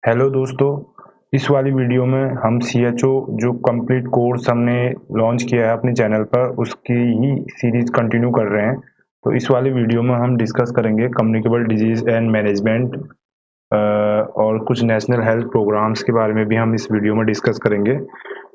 Hello दोस्तों, इस वाली वीडियो में हम CHO जो कंप्लीट कोर्स हमने लॉन्च किया है अपने चैनल पर उसकी ही सीरीज कंटिन्यू कर रहे हैं। तो इस वाली वीडियो में हम डिस्कस करेंगे कम्युनिकेबल डिजीज़ एंड मैनेजमेंट और कुछ नेशनल हेल्थ प्रोग्राम्स के बारे में भी हम इस वीडियो में डिस्कस करेंगे।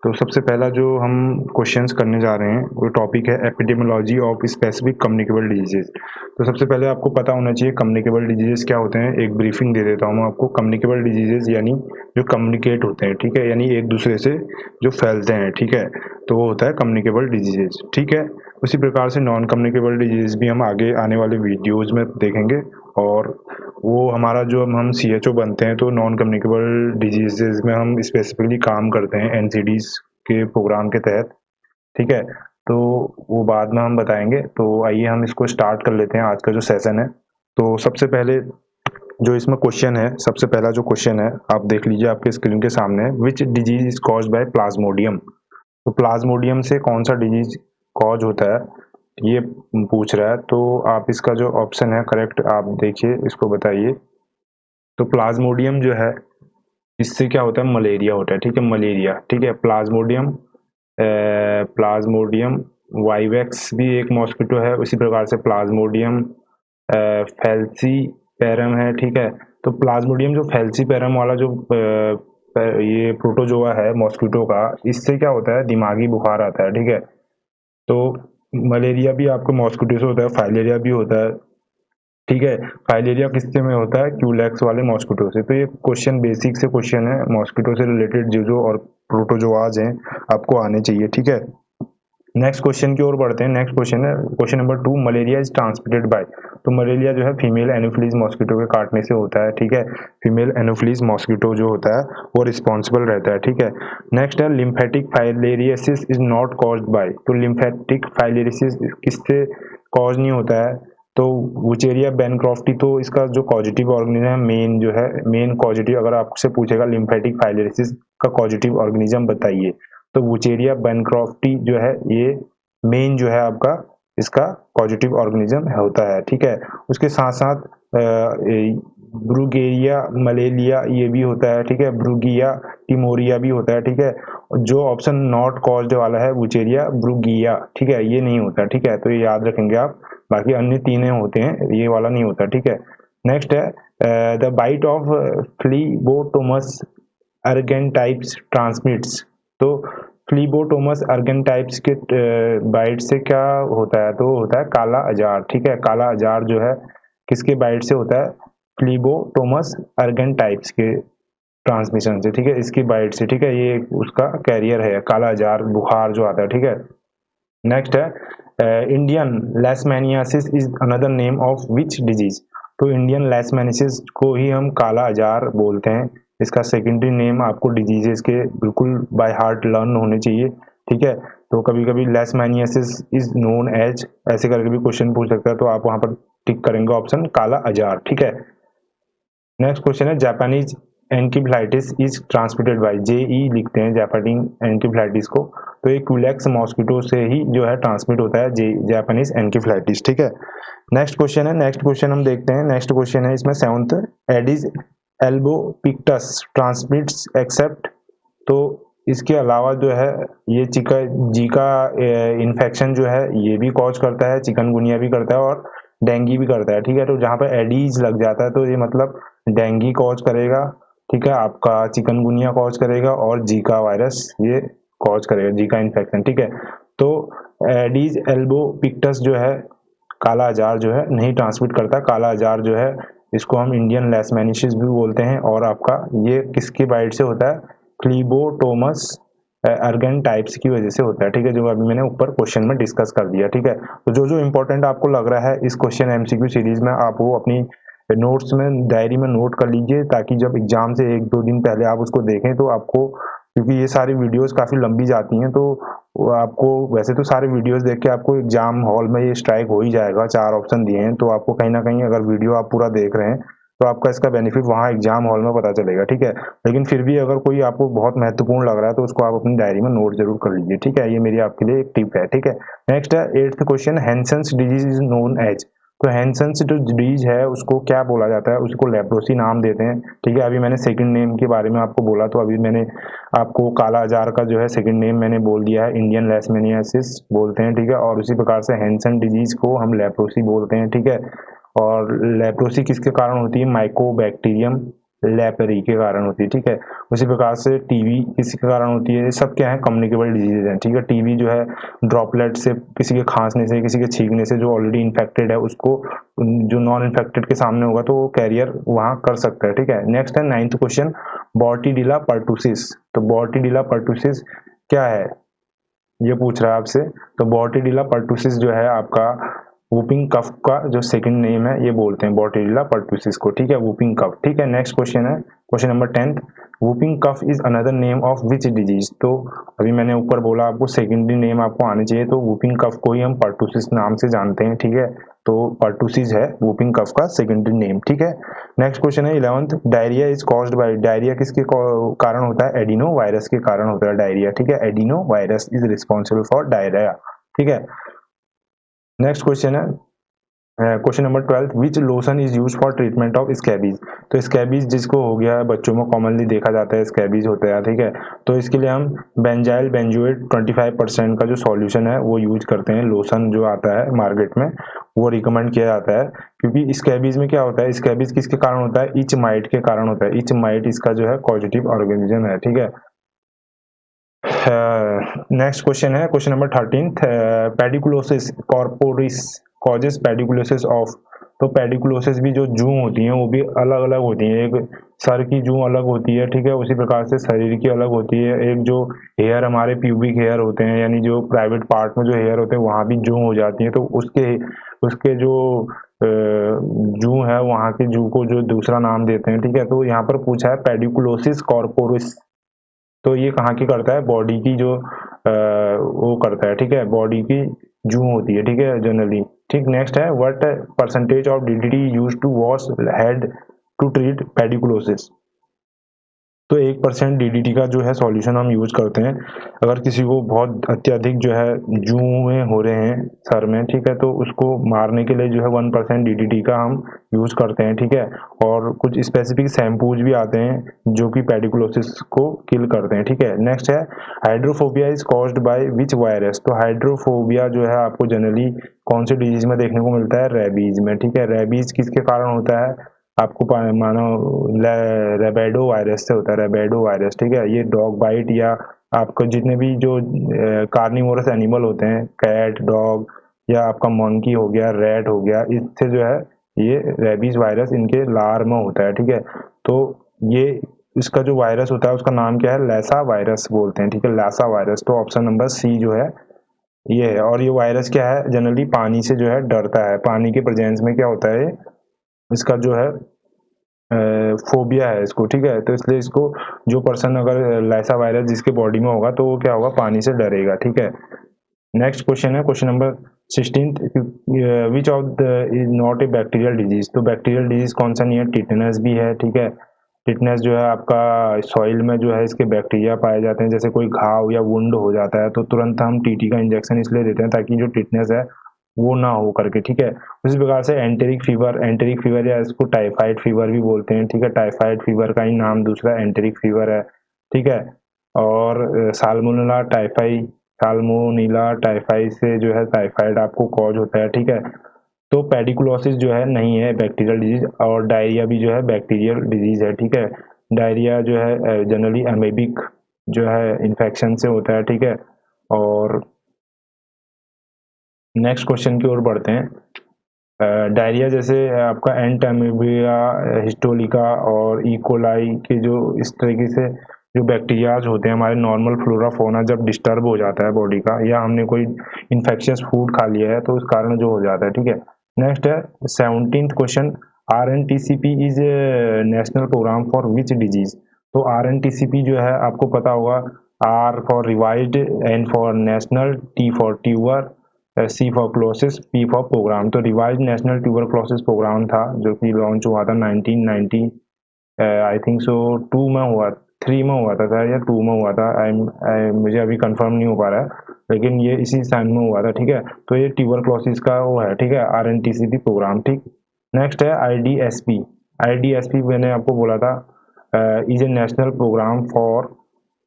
तो सबसे पहला जो हम क्वेश्चंस करने जा रहे हैं वो टॉपिक है epidemiology of specific communicable diseases. तो सबसे पहले आपको पता होना चाहिए कम्युनिकेबल डिजीजेज क्या होते हैं। एक ब्रीफिंग दे देता हूँ मैं आपको। कम्युनिकेबल डिजीजेज यानी जो कम्युनिकेट होते हैं, ठीक है, यानी एक दूसरे से जो फैलते हैं, ठीक है, तो वो होता है कम्युनिकेबल डिजीजेज, ठीक है। उसी प्रकार से नॉन कम्युनिकेबल डिजीज भी हम आगे आने वाले वीडियोज में देखेंगे। और वो हमारा जो हम CHO बनते हैं तो नॉन कम्युनिकेबल डिजीजेज में हम स्पेसिफिकली काम करते हैं NCDs के प्रोग्राम के तहत, ठीक है। तो वो बाद में हम बताएंगे। तो आइए हम इसको स्टार्ट कर लेते हैं आज का जो सेशन है। तो सबसे पहले जो इसमें क्वेश्चन है, सबसे पहला जो क्वेश्चन है आप देख लीजिए, आपके स्क्रीन के सामने है, which disease is caused by Plasmodium. तो प्लाज्मोडियम से कौन सा डिजीज कॉज होता है ये पूछ रहा है। तो आप इसका जो ऑप्शन है करेक्ट आप देखिए, इसको बताइए। तो प्लाज्मोडियम जो है इससे क्या होता है, मलेरिया होता है, ठीक है, मलेरिया, ठीक है। प्लाज्मोडियम वाइवेक्स भी एक मॉस्किटो है, उसी प्रकार से प्लाज्मोडियम फेल्सी पैरम है, ठीक है। तो प्लाज्मोडियम जो फेल्सी पैरम वाला जो ये प्रोटोजोआ है मॉस्किटो का, इससे क्या होता है, दिमागी बुखार आता है, ठीक है। तो मलेरिया भी आपको मॉस्किटो से होता है, फाइलेरिया भी होता है, ठीक है। फाइलेरिया किससे में होता है, क्यूलेक्स वाले मॉस्किटो से। तो ये क्वेश्चन बेसिक से क्वेश्चन है, मॉस्किटो से रिलेटेड जो और प्रोटोजोआज हैं आपको आने चाहिए, ठीक है। नेक्स्ट क्वेश्चन की ओर बढ़ते हैं। नेक्स्ट क्वेश्चन है question number 2, malaria is transmitted by. तो मलेरिया जो है फीमेल एनोफिलीज मॉस्किटो के काटने से होता है, ठीक है। फीमेल एनोफिलीज मॉस्किटो जो होता है वो रिस्पॉन्सिबल रहता है, ठीक है। नेक्स्ट है lymphatic filariasis is not caused by. तो लिम्फेटिक फाइलेरियसिस किससे कॉज नहीं होता है, तो वुचेरिया बैनक्रॉफ्टी। तो इसका जो कॉजेटिव ऑर्गेनिज्म है, मेन जो है, मेन कॉजेटिव, अगर आपसे पूछेगा लिम्फेटिक फाइलेरियसिस का कॉजेटिव ऑर्गेनिज्म बताइए, तो वुचेरिया बैनक्रॉफ्टी जो है ये मेन जो है आपका इसका पॉजिटिव ऑर्गेनिज्म होता है, ठीक है। उसके साथ साथ ब्रूगेरिया मलेरिया ये भी होता है, ठीक है। ब्रूगिया टिमोरिया भी होता है, ठीक है। जो ऑप्शन नॉट कॉज्ड वाला है वुचेरिया ब्रूगिया, ठीक है, ये नहीं होता, ठीक है। तो ये याद रखेंगे आप। बाकी अन्य तीन होते हैं, ये वाला नहीं होता, ठीक है। नेक्स्ट है द बाइट ऑफ फ्लीबोटोमस अर्गेंटाइप्स ट्रांसमिट्स। तो फ्लीबोटोमस अर्गेंटाइप्स के बाइट से क्या होता है, तो होता है काला अजार, ठीक है। काला अजार जो है किसके बाइट से होता है, फ्लीबोटोमस अर्गेंटाइप्स के ट्रांसमिशन से, ठीक है, इसकी बाइट से, ठीक है। ये उसका कैरियर है काला अजार बुखार जो आता है, ठीक है। नेक्स्ट है Indian leishmaniasis is another name of which disease. तो इंडियन लेशमैनियासिस को ही हम काला अजार बोलते हैं। इसका सेकेंडरी नेम आपको डिजीजेस के बिल्कुल बाय हार्ट लर्न होने चाहिए, ठीक है। तो कभी कभी लेशमैनियासिस इज नोन एज ऐसे करके भी क्वेश्चन पूछ सकता है, तो आप वहां पर टिक करेंगे ऑप्शन काला अजार, ठीक है। नेक्स्ट क्वेश्चन है Japanese encephalitis is transmitted by. JE लिखते हैं जापानीज एनकेफेलाइटिस को। तो ये क्यूलेक्स मॉस्किटो से ही जो है ट्रांसमिट होता है जापानीज एनकेफेलाइटिस, ठीक है। नेक्स्ट क्वेश्चन है, नेक्स्ट क्वेश्चन हम देखते हैं। नेक्स्ट क्वेश्चन है इसमें 7th, Aedes albopictus transmits accept. तो इसके अलावा जो है ये जीका इन्फेक्शन जो है ये भी कॉज करता है, चिकनगुनिया भी करता है और डेंगू भी करता है, ठीक है। तो जहाँ पे एडीज लग जाता है तो ये मतलब डेंगू कॉज करेगा, ठीक है, आपका चिकनगुनिया कॉज करेगा और जीका वायरस ये कॉज करेगा, जीका इन्फेक्शन, ठीक है। तो एडीज एल्बोपिक्टस जो है काला अजार जो है नहीं ट्रांसमिट करता। काला अजार जो है इसको हम इंडियन लेशमैनियासिस भी बोलते हैं और आपका ये किसकी बाइट से होता है, फ्लीबोटोमस अर्गन टाइप्स की वजह से होता है, ठीक है, जो अभी मैंने ऊपर क्वेश्चन में डिस्कस कर दिया, ठीक है। तो जो जो इंपॉर्टेंट आपको लग रहा है इस क्वेश्चन MCQ सीरीज में आप वो अपनी नोट्स में डायरी में नोट कर लीजिए, ताकि जब एग्जाम से 1-2 दिन पहले आप उसको देखें तो आपको, क्योंकि ये सारी वीडियोस काफ़ी लंबी जाती हैं, तो आपको वैसे तो सारे वीडियोस देख के आपको एग्जाम हॉल में ये स्ट्राइक हो ही जाएगा। 4 ऑप्शन दिए हैं तो आपको कहीं ना कहीं अगर वीडियो आप पूरा देख रहे हैं तो आपका इसका बेनिफिट वहाँ एग्जाम हॉल में पता चलेगा, ठीक है। लेकिन फिर भी अगर कोई आपको बहुत महत्वपूर्ण लग रहा है तो उसको आप अपनी डायरी में नोट जरूर कर लीजिए, ठीक है। ये मेरी आपके लिए एक टिप है, ठीक है। नेक्स्ट है 8th question, Hansen's disease is known as. तो हैंसेंस जो डिजीज है उसको क्या बोला जाता है, उसको लेप्रोसी नाम देते हैं, ठीक है। अभी मैंने सेकंड नेम के बारे में आपको बोला, तो अभी मैंने आपको काला अजार का जो है सेकंड नेम मैंने बोल दिया है, इंडियन लेशमेनियासिस बोलते हैं, ठीक है। और उसी प्रकार से हैंसन डिजीज को हम लेप्रोसी बोलते हैं, ठीक है। और लेप्रोसी किसके कारण होती है, माइकोबैक्टीरियम लेपरी के कारण होती है, ठीक है। उसी प्रकार से टीबी किसके कारण होती है, ये सब क्या है, कम्युनिकेबल डिजीज है, ठीक है। टीबी जो है ड्रॉपलेट से, किसी के खांसने से, किसी के छींकने से, जो ऑलरेडी इन्फेक्टेड है उसको, जो नॉन इन्फेक्टेड के सामने होगा तो वो कैरियर वहां कर सकता है, ठीक है। नेक्स्ट है 9th क्वेश्चन, बॉर्टिडिला पर्टुसिस। तो बॉर्टिडिला पर्टुसिस क्या है, ये पूछ रहा है आपसे। तो बॉर्टिडिला पर्टुसिस जो है आपका वूपिंग कफ का जो सेकंड नेम है, ये बोलते हैं बॉर्टिडिला पर्टुसिस को, ठीक है, वूपिंग कफ, ठीक है। नेक्स्ट क्वेश्चन है question number 10th, whooping cough is another name of which disease. तो अभी मैंने ऊपर बोला आपको सेकेंडरी नेम आपको आने चाहिए, तो वूपिंग कफ को ही हम पर्टुसिस नाम से जानते हैं, ठीक है। तो पर्टुसिस है वूपिंग कफ का सेकेंडरी नेम, ठीक है। नेक्स्ट क्वेश्चन है 11th, diarrhoea is caused by, diarrhoea किसके कारण होता है, एडिनो वायरस के कारण होता है डायरिया, ठीक है। Adeno virus is responsible for diarrhoea, ठीक है। नेक्स्ट क्वेश्चन है question number 12, which lotion is use for treatment of scabies. तो स्कैबीज जिसको हो गया है, बच्चों में कॉमनली देखा जाता है स्कैबीज होता है, ठीक है। तो इसके लिए हम बेंजाइल बेंजोएट 25% का जो सॉल्यूशन है वो यूज करते हैं, लोशन जो आता है मार्केट में वो रिकमेंड किया जाता है। क्योंकि स्कैबीज में क्या होता है, स्कैबीज किसके कारण होता है, इच माइट के कारण होता है। इच माइट इसका जो है पॉजिटिव ऑर्गेनिज्म है, ठीक है। नेक्स्ट क्वेश्चन है question number 13th, pediculosis corporis causes pediculosis of. तो पेडिकुलोसिस भी जो जूं होती हैं वो भी अलग अलग होती हैं, एक सर की जूं अलग होती है, ठीक है। उसी प्रकार से शरीर की अलग होती है, एक जो हेयर हमारे प्यूबिक हेयर होते हैं, यानी जो प्राइवेट पार्ट में जो हेयर होते हैं वहां भी जूं हो जाती है, तो उसके उसके जो जूं है वहां के जूं को जो दूसरा नाम देते हैं, ठीक है। तो यहाँ पर पूछा है पेडिकुलोसिस कॉर्पोरिस, तो ये कहाँ की करता है, बॉडी की जो वो करता है, ठीक है, बॉडी की जूं होती है, ठीक है, जनरली, ठीक। नेक्स्ट है what percentage of DDT use to wash head to treat pediculosis. तो 1% डीडीटी का जो है सॉल्यूशन हम यूज करते हैं अगर किसी को बहुत अत्यधिक जो है जुएं हो रहे हैं सर में, ठीक है, तो उसको मारने के लिए जो है 1% डीडीटी का हम यूज करते हैं, ठीक है। और कुछ स्पेसिफिक शैम्पूज भी आते हैं जो कि पेडिकुलोसिस को किल करते हैं, ठीक है। नेक्स्ट है hydrophobia is caused by which virus. तो हाइड्रोफोबिया जो है आपको जनरली कौन से डिजीज में देखने को मिलता है, रेबीज में, ठीक है। रेबीज किसके कारण होता है, आपको मानो रेबेडो वायरस से होता है, रेबेडो वायरस, ठीक है। ये डॉग बाइट या आपको जितने भी जो कार्निवोरस एनिमल होते हैं, कैट, डॉग या आपका मंकी हो गया, रेट हो गया, इससे जो है ये रेबीज वायरस इनके लार में होता है, ठीक है। तो ये इसका जो वायरस होता है उसका नाम क्या है, लैसा वायरस बोलते हैं, ठीक है, लैसा वायरस। तो ऑप्शन नंबर सी जो है ये है। और ये वायरस क्या है, जनरली पानी से जो है डरता है, पानी के प्रेजेंस में क्या होता है, इसका जो है फोबिया है इसको, ठीक है। तो इसलिए इसको जो पर्सन अगर लैसा वायरस जिसके बॉडी में होगा तो वो क्या होगा, पानी से डरेगा, ठीक है। नेक्स्ट क्वेश्चन है question number 16th, which of the is not a bacterial disease. तो बैक्टीरियल डिजीज कौन सा नहीं है, टिटनस भी है, ठीक है। टिटनस जो है आपका सॉइल में जो है इसके बैक्टीरिया पाए जाते हैं, जैसे कोई घाव या वुंड हो जाता है तो तुरंत हम टीटी का इंजेक्शन इसलिए देते हैं ताकि जो टिटनस है वो ना हो करके, ठीक है। उसी प्रकार से एंटेरिक फीवर या इसको टाइफाइड फीवर भी बोलते हैं, ठीक है। टाइफाइड फीवर का ही नाम दूसरा एंटेरिक फीवर है, ठीक है। और साल्मोनेला टाइफाई, साल्मोनीला टाइफाई से जो है टाइफाइड आपको कॉज होता है, ठीक है। तो पेडिकुलोसिस जो है नहीं है बैक्टीरियल डिजीज, और डायरिया भी जो है बैक्टीरियल डिजीज है, ठीक है। डायरिया जो है जनरली अमेबिक जो है इन्फेक्शन से होता है, ठीक है। और नेक्स्ट क्वेश्चन की ओर बढ़ते हैं। डायरिया जैसे आपका एंटामीबिया, हिस्टोलिका और इकोलाई के जो इस तरीके से जो बैक्टीरियाज होते हैं हमारे नॉर्मल फ्लोरा फोना जब डिस्टर्ब हो जाता है बॉडी का, या हमने कोई इन्फेक्शियस फूड खा लिया है तो उस कारण जो हो जाता है, ठीक है। नेक्स्ट है 17th question, RNTCP is national programme for which disease. तो RNTCP जो है आपको पता होगा, R for revised, N for national, T for tuber, C for culosis, P for programme. तो रिवाइज नेशनल ट्यूबरक्लोसिस प्रोग्राम था जो कि लॉन्च हुआ था 1990, आई थिंक सो 2 में हुआ, 3 में हुआ था या 2 में हुआ था, मुझे अभी कंफर्म नहीं हो पा रहा है। लेकिन ये इसी सन में हुआ था, ठीक है। तो ये ट्यूबरक्लोसिस का वो है, ठीक है, RNTCP प्रोग्राम, ठीक। नेक्स्ट है IDSP। IDSP मैंने आपको बोला था is a national programme for,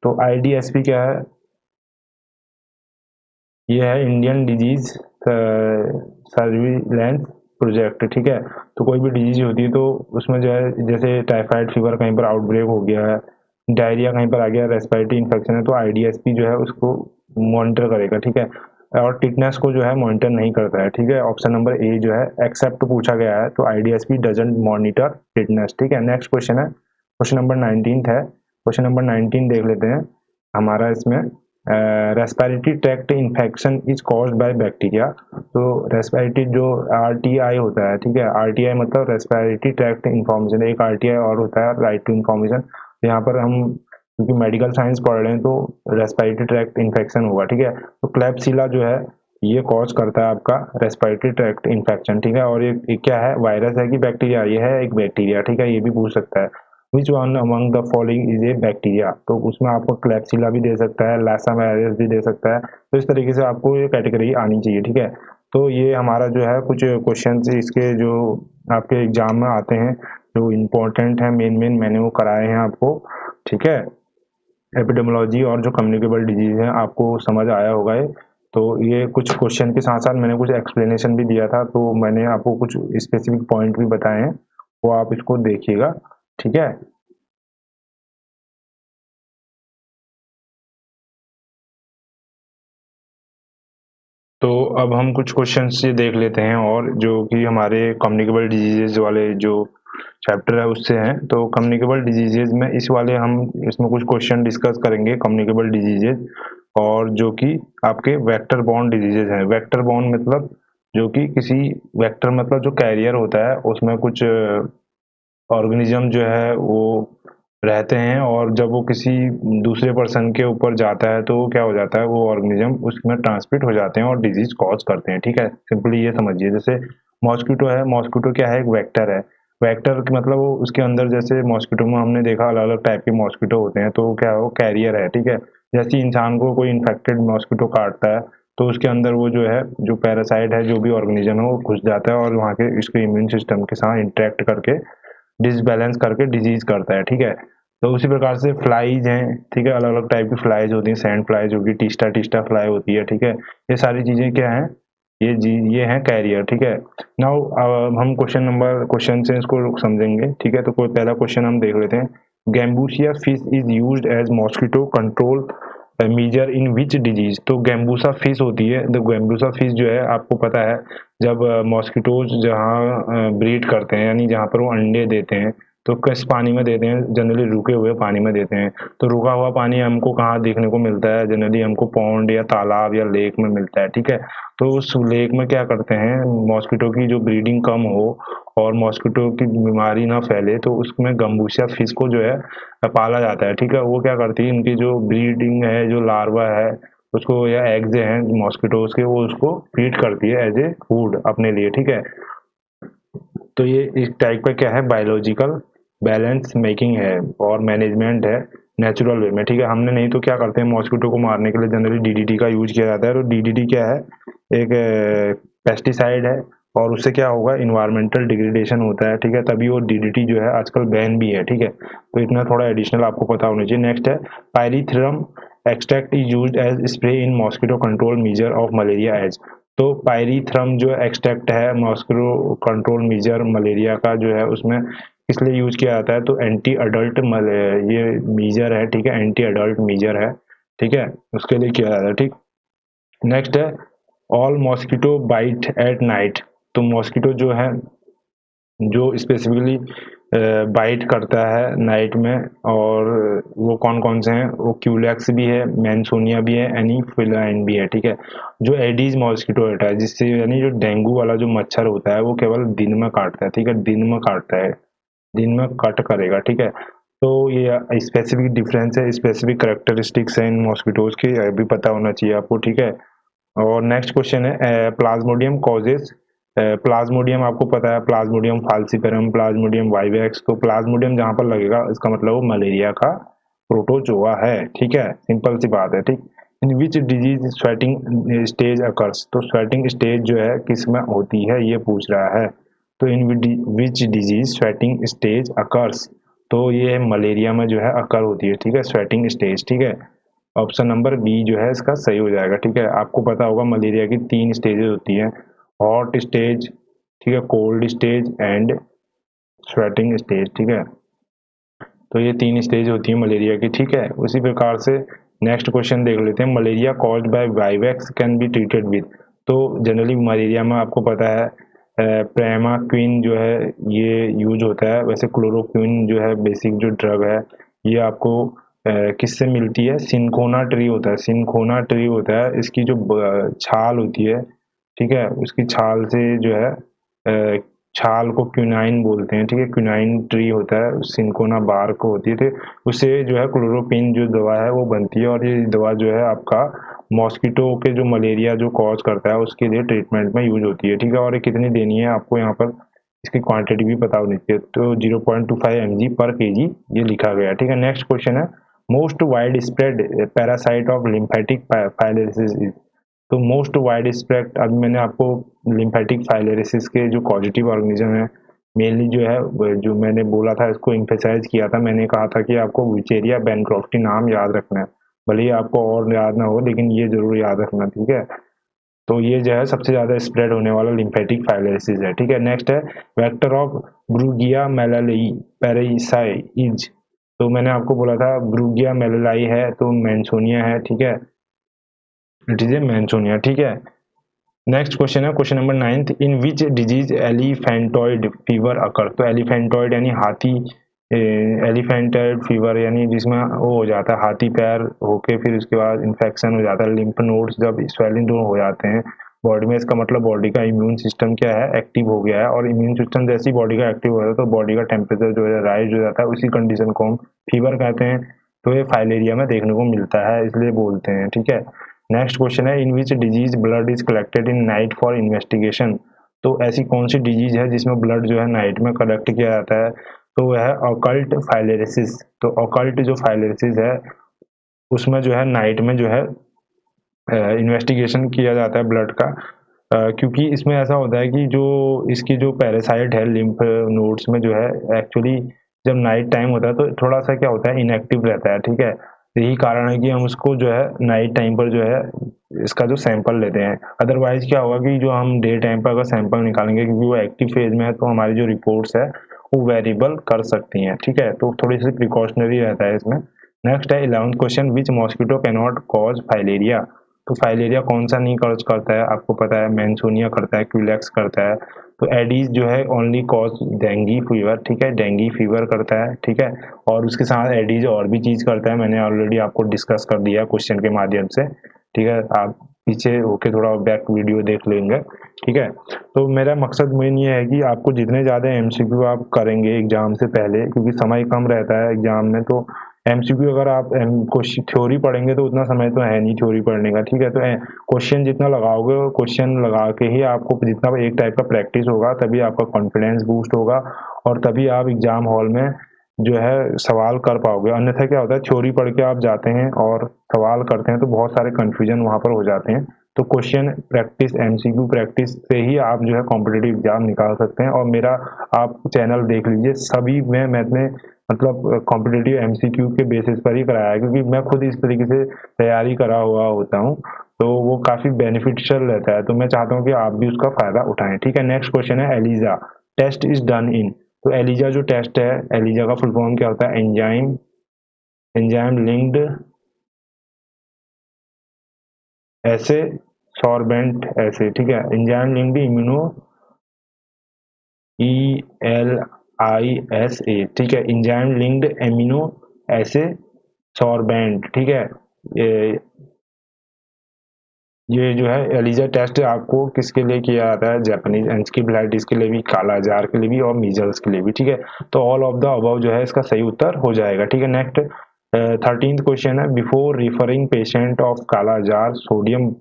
तो IDSP क्या है, ये है इंडियन डिजीज सर्विलेंस प्रोजेक्ट, ठीक है। तो कोई भी डिजीज होती है तो उसमें जो है, जैसे टाइफाइड फीवर कहीं पर आउटब्रेक हो गया है, डायरिया कहीं पर आ गया, रेस्पिरेटरी इन्फेक्शन है, तो IDSP जो है उसको मॉनिटर करेगा, ठीक है। और टिटनेस को जो है मॉनिटर नहीं करता है, ठीक है। ऑप्शन नंबर ए जो है एक्सेप्ट पूछा गया है, तो IDSP डजंट मॉनिटर टिटनेस, ठीक है। नेक्स्ट क्वेश्चन है, क्वेश्चन नंबर 19 है। क्वेश्चन नंबर 19 देख लेते हैं हमारा इसमें। Respiratory tract infection is caused by bacteria. तो रेस्पिरेटरी जो RTI होता है, ठीक है, RTI मतलब रेस्पिरेटरी ट्रैक्ट इन्फॉर्मेशन, एक RTI और होता है राइट टू इन्फॉर्मेशन। यहाँ पर हम क्योंकि मेडिकल साइंस पढ़ रहे हैं तो रेस्पिरेटरी ट्रैक्ट इन्फेक्शन होगा, ठीक है। तो क्लेप्सिला जो है ये कॉज करता है आपका रेस्पिरेटरी ट्रैक्ट इन्फेक्शन, ठीक है। और ये क्या है, वायरस है कि बैक्टीरिया, ये है एक बैक्टीरिया, ठीक है, ये भी पूछ सकता है। Which one among the following is a bacteria, तो उसमें आपको क्लेप्सिला भी दे सकता है, लासा वायरस भी दे सकता है। तो इस तरीके से आपको ये कैटेगरी आनी चाहिए, ठीक है। तो ये हमारा जो है कुछ क्वेश्चन इसके जो आपके एग्जाम में आते हैं, जो इम्पोर्टेंट है, मेन मैंने वो कराए हैं आपको, ठीक है। एपिडेमोलॉजी और जो कम्युनिकेबल डिजीज है आपको समझ आया होगा ये। तो ये कुछ क्वेश्चन के साथ साथ मैंने कुछ एक्सप्लेनेशन भी दिया था, तो मैंने आपको कुछ स्पेसिफिक पॉइंट भी बताए हैं, वो आप इसको देखिएगा, ठीक है। तो अब हम कुछ क्वेश्चन से देख लेते हैं, और जो कि हमारे कम्युनिकेबल डिजीजेज वाले जो चैप्टर है उससे हैं। तो कम्युनिकेबल डिजीजेज में इस वाले हम इसमें कुछ क्वेश्चन डिस्कस करेंगे, कम्युनिकेबल डिजीजेज, और जो कि आपके वेक्टर बॉर्न डिजीजेज हैं। वेक्टर बॉर्न मतलब जो कि किसी वेक्टर मतलब जो कैरियर होता है उसमें कुछ ऑर्गेनिज्म जो है वो रहते हैं, और जब वो किसी दूसरे पर्सन के ऊपर जाता है तो क्या हो जाता है, वो ऑर्गेनिज्म उसमें ट्रांसमिट हो जाते हैं और डिजीज कॉज करते हैं, ठीक है। सिंपली ये समझिए, जैसे मॉस्किटो है, मॉस्किटो क्या है, एक वेक्टर है। वेक्टर मतलब वो उसके अंदर, जैसे मॉस्किटो में हमने देखा अलग अलग टाइप के मॉस्किटो होते हैं, तो क्या है, वो कैरियर है, ठीक है। जैसे इंसान को कोई इन्फेक्टेड मॉस्किटो काटता है तो उसके अंदर वो जो है, जो पैरासाइट है, जो भी ऑर्गेनिज्म है, वो घुस जाता है और वहाँ के इसके इम्यून सिस्टम के साथ इंटरेक्ट करके डिसबैलेंस करके डिजीज करता है, ठीक है। तो उसी प्रकार से फ्लाइज हैं, ठीक है, अलग अलग टाइप की फ्लाइज होती हैं, सैंड फ्लाइज होगी, टिस्टा टिस्टा फ्लाई होती है, ठीक है। ये सारी चीजें क्या हैं, ये हैं कैरियर, ठीक है। नाउ हम क्वेश्चन से इसको समझेंगे, ठीक है। तो कोई पहला क्वेश्चन हम देख लेते हैं। Gambusia fish is used as mosquito control measure in which disease. तो गैम्बूसा फिश होती है, तो गैम्बूसा फिश जो है आपको पता है, जब मॉस्किटोज जहाँ ब्रीड करते हैं, यानी जहाँ पर वो अंडे देते हैं, तो किस पानी में देते हैं, जनरली रुके हुए पानी में देते हैं। तो रुका हुआ पानी हमको कहाँ देखने को मिलता है, जनरली हमको पॉन्ड या तालाब या लेक में मिलता है, ठीक है। तो उस लेक में क्या करते हैं, मॉस्किटो की जो ब्रीडिंग कम हो और मॉस्किटो की बीमारी ना फैले, तो उसमें गम्बूसिया फिश को जो है पाला जाता है, ठीक है। वो क्या करती है, इनकी जो ब्रीडिंग है, जो लार्वा है उसको, या एग्स हैं मॉस्किटोज के, वो उसको फीड करती है एज ए फूड अपने लिए, ठीक है। तो ये इस टाइप का क्या है, बायोलॉजिकल बैलेंस मेकिंग है और मैनेजमेंट है नेचुरल वे में, ठीक है। हमने नहीं तो क्या करते हैं, मॉस्किटो को मारने के लिए जनरली DDT का यूज किया जाता है। तो DDT क्या है, एक पेस्टिसाइड है, और उससे क्या होगा, इन्वायरमेंटल डिग्रेडेशन होता है, ठीक है। तभी वो DDT जो है आजकल बैन भी है, ठीक है। तो इतना थोड़ा एडिशनल आपको पता होना चाहिए। नेक्स्ट है pyrethrum extract is used as spray in mosquito control measure of malaria as. तो पायरीथ्रम जो एक्सट्रैक्ट है मॉस्किटो कंट्रोल मेजर मलेरिया का जो है, उसमें इसलिए यूज किया जाता है, तो एंटी अडल्ट ये मेजर है, ठीक है, एंटी अडल्ट मेजर है, ठीक है, उसके लिए किया जाता है, ठीक। नेक्स्ट है all mosquito bite at night. तो मॉस्किटो जो है, जो स्पेसिफिकली बाइट करता है नाइट में, और वो कौन कौन से हैं, वो क्यूलेक्स भी है, मैनसोनिया भी है, एनीफिलाइन भी है, ठीक है। जो एडीज मॉस्किटो होता है, जिससे यानी जो डेंगू वाला जो मच्छर होता है वो केवल दिन में काटता है, ठीक है, दिन में काटता है, दिन में कट करेगा, ठीक है। तो ये स्पेसिफिक डिफरेंस है, स्पेसिफिक करेक्टरिस्टिक्स हैं इन मॉस्किटोज के, ये भी पता होना चाहिए आपको, ठीक है। और नेक्स्ट क्वेश्चन है प्लाज्मोडियम कॉजेज। प्लाज्मोडियम आपको पता है, प्लाज्मोडियम फाल्सिफेरम, प्लाज्मोडियम वाइवेक्स। तो प्लाज्मोडियम जहां पर लगेगा इसका मतलब वो मलेरिया का प्रोटोजोआ है, ठीक है, सिंपल सी बात है, ठीक। In which disease sweating stage occurs, तो स्वेटिंग स्टेज जो है किस में होती है ये पूछ रहा है। तो in which disease sweating stage occurs, तो ये मलेरिया में जो है अकर होती है, ठीक है, स्वेटिंग स्टेज, ठीक है। ऑप्शन नंबर बी जो है इसका सही हो जाएगा, ठीक है। आपको पता होगा मलेरिया की 3 स्टेजेस होती हैं, हॉट स्टेज, ठीक है, cold stage and sweating stage, ठीक है। तो ये 3 स्टेज होती है मलेरिया की, ठीक है। उसी प्रकार से नेक्स्ट क्वेश्चन देख लेते हैं। Malaria caused by vivax can be treated with, तो जनरली मलेरिया में आपको पता है प्रेमाक्विन जो है ये यूज होता है। वैसे क्लोरोक्विन जो है बेसिक जो ड्रग है ये आपको किससे मिलती है, सिंकोना ट्री होता है, सिंकोना ट्री होता है। इसकी जो छाल होती है, ठीक है, उसकी छाल से जो है छाल को क्यूनाइन बोलते हैं, ठीक है, क्यूनाइन ट्री होता है, सिंकोना बार्क होती है, तो उससे जो है क्लोरोक्विन जो दवा है वो बनती है। और ये दवा जो है आपका मॉस्किटो के जो मलेरिया जो कॉज करता है उसके लिए ट्रीटमेंट में यूज होती है, ठीक है। और ये कितनी देनी है आपको यहाँ पर इसकी क्वांटिटी भी पता होनी चाहिए, तो 0.25 mg पर केजी ये लिखा गया, ठीक है। नेक्स्ट क्वेश्चन है most wide spread parasite of lymphatic filariasis is, तो मोस्ट वाइड स्प्रेड, अभी मैंने आपको लिम्फेटिक फाइलेरिसिस के जो पॉजिटिव ऑर्गेनिज्म है मेनली जो है जो मैंने बोला था इसको इम्फेसाइज किया था, मैंने कहा था कि आपको विचेरिया बैनक्रॉफ्टी नाम याद रखना है, भले ही आपको और याद ना हो लेकिन ये जरूर याद रखना, ठीक है। तो ये जो है सबसे ज्यादा स्प्रेड होने वाला लिम्फेटिक फाइलेरिसिस है, ठीक है। नेक्स्ट है वेक्टर ऑफ ब्रूगिया मेलालाई पैरासाइज, तो मैंने आपको बोला था ब्रूगिया मेलालाई है तो मैंसोनिया है, ठीक है, इट इज ए मैंसोनिया, ठीक है। नेक्स्ट क्वेश्चन है question number 9th, in which disease elephantoid fever occur, तो एलिफेंटॉइड यानी हाथी, एलिफेंटॉइड फीवर यानी जिसमें वो हो जाता है हाथी पैर होके फिर उसके बाद इन्फेक्शन हो जाता है, लिम्फ नोड्स जब स्वेलिंग हो जाते हैं बॉडी में, इसका मतलब बॉडी का इम्यून सिस्टम क्या है, एक्टिव हो गया है। और इम्यून सिस्टम जैसे ही बॉडी का एक्टिव हो जाता है तो बॉडी का टेम्परेचर जो है राइज हो जाता है, उसी कंडीशन को हम फीवर कहते हैं। तो ये फाइलेरिया में देखने को मिलता है इसलिए बोलते हैं, ठीक है। नेक्स्ट क्वेश्चन है in which disease blood is collected in night for investigation, तो ऐसी कौन सी डिजीज है जिसमें ब्लड जो है नाइट में कलेक्ट किया जाता है, तो वह है ऑकल्ट फाइलेरिसिस। तो ऑकल्ट जो फाइलेरिसिस है उसमें जो है नाइट में जो है इन्वेस्टिगेशन किया जाता है ब्लड का, क्योंकि इसमें ऐसा होता है कि जो इसकी जो पैरासाइट है लिम्फ नोड्स में जो है एक्चुअली जब नाइट टाइम होता है तो थोड़ा सा क्या होता है इनएक्टिव रहता है, ठीक है। यही कारण है कि हम उसको जो है नाइट टाइम पर जो है इसका जो सैंपल लेते हैं। अदरवाइज क्या होगा कि जो हम डे टाइम पर अगर सैंपल निकालेंगे क्योंकि वो एक्टिव फेज में है तो हमारी जो रिपोर्ट्स है वो वेरिएबल कर सकती हैं, ठीक है। तो थोड़ी सी प्रिकॉशनरी रहता है इसमें। नेक्स्ट है 11th question, which mosquito can not cause filaria, तो फाइलेरिया कौन सा नहीं कॉज करता है, आपको पता है मैंसोनिया करता है, क्यूलेक्स करता है। तो एडीज जो है ओनली कॉज डेंगी फीवर, ठीक है, डेंगी फीवर करता है, ठीक है। और उसके साथ एडीज और भी चीज करता है, मैंने ऑलरेडी आपको डिस्कस कर दिया क्वेश्चन के माध्यम से, ठीक है। आप पीछे होके थोड़ा बैक वीडियो देख लेंगे, ठीक है। तो मेरा मकसद मेन ये है कि आपको जितने ज़्यादा एमसीक्यू आप करेंगे एग्जाम से पहले, क्योंकि समय कम रहता है एग्जाम में, तो एमसीक्यू अगर आप थ्योरी पढ़ेंगे तो उतना समय तो है नहीं थ्योरी पढ़ने का, ठीक है। तो क्वेश्चन जितना लगाओगे क्वेश्चन लगा के ही आपको जितना एक टाइप का प्रैक्टिस होगा तभी आपका कॉन्फिडेंस बूस्ट होगा और तभी आप एग्जाम हॉल में जो है सवाल कर पाओगे। अन्यथा क्या होता है थ्योरी पढ़ के आप जाते हैं और सवाल करते हैं तो बहुत सारे कंफ्यूजन वहां पर हो जाते हैं। तो क्वेश्चन प्रैक्टिस एमसीक्यू प्रैक्टिस से ही आप जो है कॉम्पिटिटिव एग्जाम निकाल सकते हैं। और मेरा आप चैनल देख लीजिए, सभी में मैंने मतलब कॉम्पिटिटिव एमसीक्यू के बेसिस पर ही कराया है, क्योंकि मैं खुद इस तरीके से तैयारी करा हुआ होता हूँ, तो वो काफी बेनिफिशियल रहता है। तो मैं चाहता हूँ कि आप भी उसका फायदा उठाएं, ठीक है। नेक्स्ट क्वेश्चन है ELISA test is done in, तो एलिजा जो टेस्ट है, एलिजा का फुल फॉर्म क्या होता है, एंजाइम एंजाइम लिंक्ड ऐसे सॉर्बेंट ऐसे, ठीक है, एंजाइम लिंक्ड इम्यूनो ELISA, ठीक है, एंजाइम लिंक्ड एमिनो ऐसे सॉर्बेंट, ठीक है। ये ये जो है एलिजा टेस्ट आपको किसके लिए किया जाता है, जापानीज एंसेफेलाइटिस के लिए भी, काला जार के लिए भी और मीजल्स के लिए भी, ठीक है। तो ऑल ऑफ द अबव जो है इसका सही उत्तर हो जाएगा, ठीक है। नेक्स्ट 13th क्वेश्चन है, before referring patient of kala azar sodium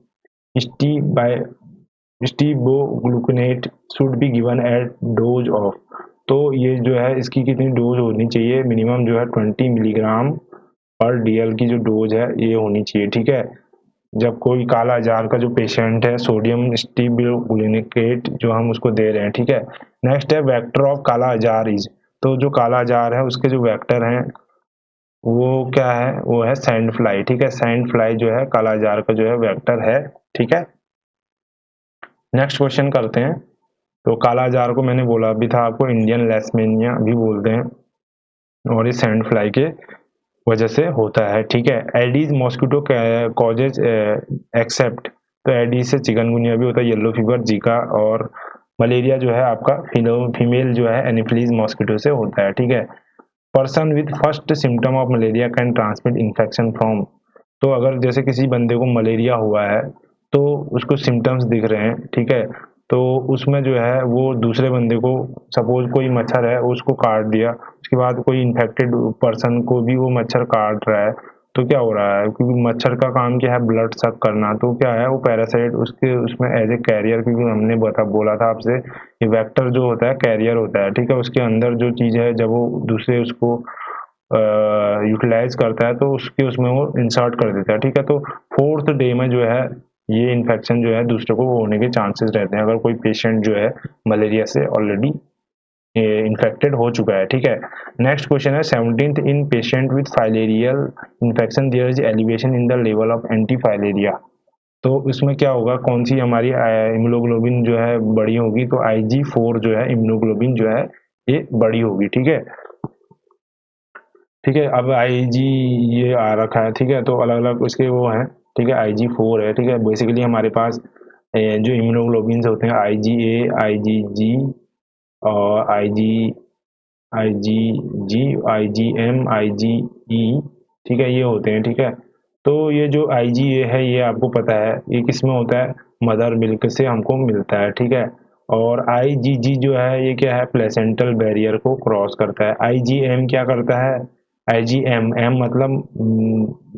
stibogluconate should be given at dose of, तो ये जो है इसकी कितनी डोज होनी चाहिए, मिनिमम जो है 20 मिलीग्राम पर DL की जो डोज है ये होनी चाहिए, ठीक है। जब कोई काला जार का जो पेशेंट है सोडियम स्टीबियोग्लूकोनेट जो हम उसको दे रहे हैं, ठीक है। नेक्स्ट है vector of kala jar is, तो जो काला जार है उसके जो वेक्टर हैं वो क्या है, वो है सैंड फ्लाई, ठीक है। सैंड फ्लाई जो है काला जार का जो है वेक्टर है, ठीक है। नेक्स्ट क्वेश्चन करते हैं। तो काला जार को मैंने बोला भी था आपको इंडियन लेशमेनिया भी बोलते हैं, और ये सैंड फ्लाई के वजह से होता है, ठीक है। एडीज मॉस्किटो कॉजेज एक्सेप्ट, तो एडीज से चिकनगुनिया भी होता है, येलो फीवर, जीका और मलेरिया जो है आपका फीमेल जो है एनोफिलीज मॉस्किटो से होता है, ठीक है। Person with first symptom of malaria can transmit infection from, तो अगर जैसे किसी बंदे को मलेरिया हुआ है तो उसको सिम्टम्स दिख रहे हैं, ठीक है, तो उसमें जो है वो दूसरे बंदे को, सपोज कोई मच्छर है उसको काट दिया, उसके बाद कोई इन्फेक्टेड पर्सन को भी वो मच्छर काट रहा है, तो क्या हो रहा है, क्योंकि मच्छर का काम क्या है ब्लड सक करना, तो क्या है वो पैरासाइट उसके उसमें एज ए कैरियर, क्योंकि हमने बोला था आपसे ये वेक्टर जो होता है कैरियर होता है, ठीक है। उसके अंदर जो चीज़ है जब वो दूसरे उसको यूटिलाइज करता है तो उसके उसमें वो इंसर्ट कर देता है, ठीक है। तो फोर्थ डे में जो है ये इन्फेक्शन जो है दूसरे को होने के चांसेस रहते हैं, अगर कोई पेशेंट जो है मलेरिया से ऑलरेडी इन्फेक्टेड हो चुका है, ठीक है। नेक्स्ट क्वेश्चन है 17th in patient with filarial infection there is elevation in the level of anti filaria, तो इसमें क्या होगा, कौन सी हमारी इम्यूनोग्लोबिन जो है बड़ी होगी, तो IG4 जो है इम्यूनोग्लोबिन जो है ये बड़ी होगी, ठीक है। ठीक है, अब IG ये आ रखा है, ठीक है, तो अलग अलग उसके वो हैं, ठीक है। IG4 है, ठीक है। बेसिकली हमारे पास जो इम्यूनोग्लोबिन होते हैं IgA, IgG और IgM, IgE, ठीक है, ये होते हैं, ठीक है। तो ये जो IgA है ये आपको पता है ये किस में होता है, मदर मिल्क से हमको मिलता है, ठीक है। और IgG जो है ये क्या है, प्लेसेंटल बैरियर को क्रॉस करता है। IgM क्या करता है, IgM M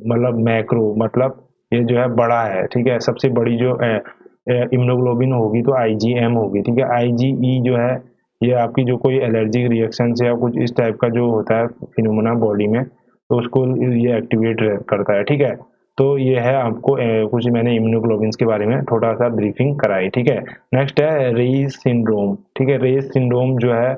मतलब मैक्रो, मतलब ये जो है बड़ा है, ठीक है। सबसे बड़ी जो इम्यूनोग्लोबिन होगी तो IgM होगी, ठीक है। IgE जो है ये आपकी जो कोई एलर्जिक रिएक्शन या कुछ इस टाइप का जो होता है फिनोमेना बॉडी में, तो उसको ये एक्टिवेट करता है, ठीक है। तो ये है आपको कुछ मैंने इम्यूनोग्लोबिन्स के बारे में थोड़ा सा ब्रीफिंग कराई, ठीक है। नेक्स्ट है रेइस सिंड्रोम, ठीक है। रेइस सिंड्रोम जो है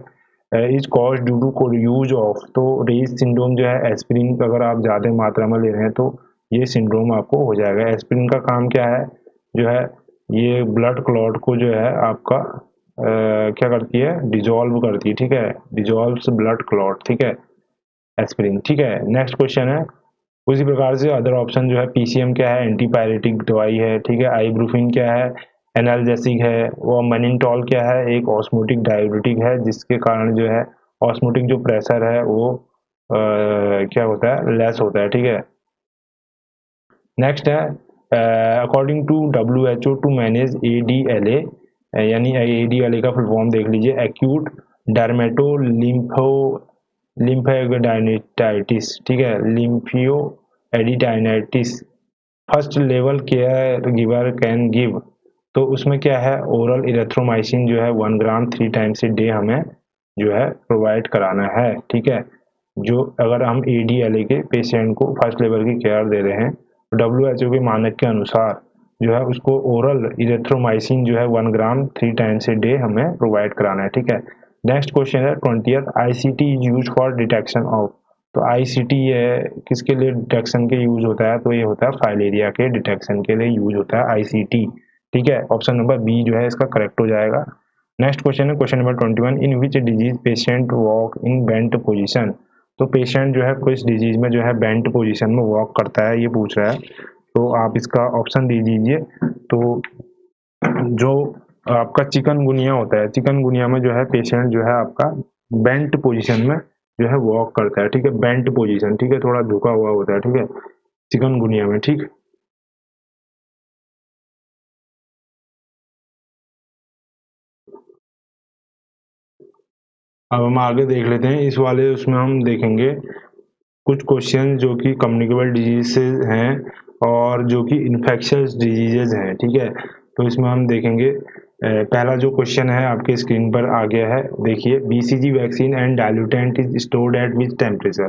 is cause due to use of, तो रेइस सिंड्रोम जो है एस्पिरिन अगर आप ज़्यादा मात्रा में ले रहे हैं तो ये सिंड्रोम आपको हो जाएगा। एस्पिरिन का काम क्या है, जो है ये ब्लड क्लॉट को जो है आपका क्या करती है, डिजोल्व करती है, ठीक है, डिजोल्व्स ब्लड क्लॉट, ठीक है, एस्पिरिन, ठीक है। नेक्स्ट क्वेश्चन है उसी प्रकार से अदर ऑप्शन जो है PCM क्या है, एंटीपायरेटिक दवाई है, ठीक है। आइब्रूफिन क्या है, एनाल्जेसिक है। और मैनिनटॉल क्या है, एक ऑस्मोटिक डायबिटिक है जिसके कारण जो है ऑस्मोटिक जो प्रेशर है वो क्या होता है, लेस होता है, ठीक है। नेक्स्ट है according to WHO to manage ADLA, यानी ADLA का फुल फॉर्म देख लीजिए, एक्यूट डर्मेटो लिम्फेडेमाइटिस, ठीक है, lymphangio adenitis, first level care giver can give, तो उसमें क्या है ओरल इरेथ्रोमाइसिन जो है 1 ग्राम 3 टाइम्स ए डे हमें जो है प्रोवाइड कराना है, ठीक है। जो अगर हम ADLA के पेशेंट को फर्स्ट लेवल की केयर दे रहे हैं तो WHO के मानक के अनुसार जो है उसको ओरल इरेथ्रोमाइसिन जो है 1 ग्राम 3 टाइम्स ए डे हमें प्रोवाइड कराना है, ठीक है। नेक्स्ट क्वेश्चन है 20th ICT is use for detection of, तो ICT ये किसके लिए डिटेक्शन के यूज होता है, तो ये होता है फाइलेरिया के डिटेक्शन के लिए यूज होता है ICT, ठीक है। ऑप्शन नंबर बी जो है इसका करेक्ट हो जाएगा। नेक्स्ट क्वेश्चन है question number 21 in which disease patient walk in bent position, तो पेशेंट जो है किस डिजीज में जो है बेंट पोजीशन में वॉक करता है ये पूछ रहा है, तो आप इसका ऑप्शन दे दीजिए। तो जो आपका चिकनगुनिया होता है, चिकनगुनिया में जो है पेशेंट जो है आपका बेंट पोजीशन में जो है वॉक करता है, ठीक है, बेंट पोजीशन, ठीक है, थोड़ा झुका हुआ होता है, ठीक है, चिकनगुनिया में, ठीक। अब हम आगे देख लेते हैं इस वाले, उसमें हम देखेंगे कुछ क्वेश्चन जो कि कम्युनिकेबल डिजीजेज हैं और जो कि इन्फेक्शियस डिजीजेज हैं, ठीक है। तो इसमें हम देखेंगे पहला जो क्वेश्चन है आपके स्क्रीन पर आ गया है, देखिए BCG vaccine and diluent is stored at which temperature,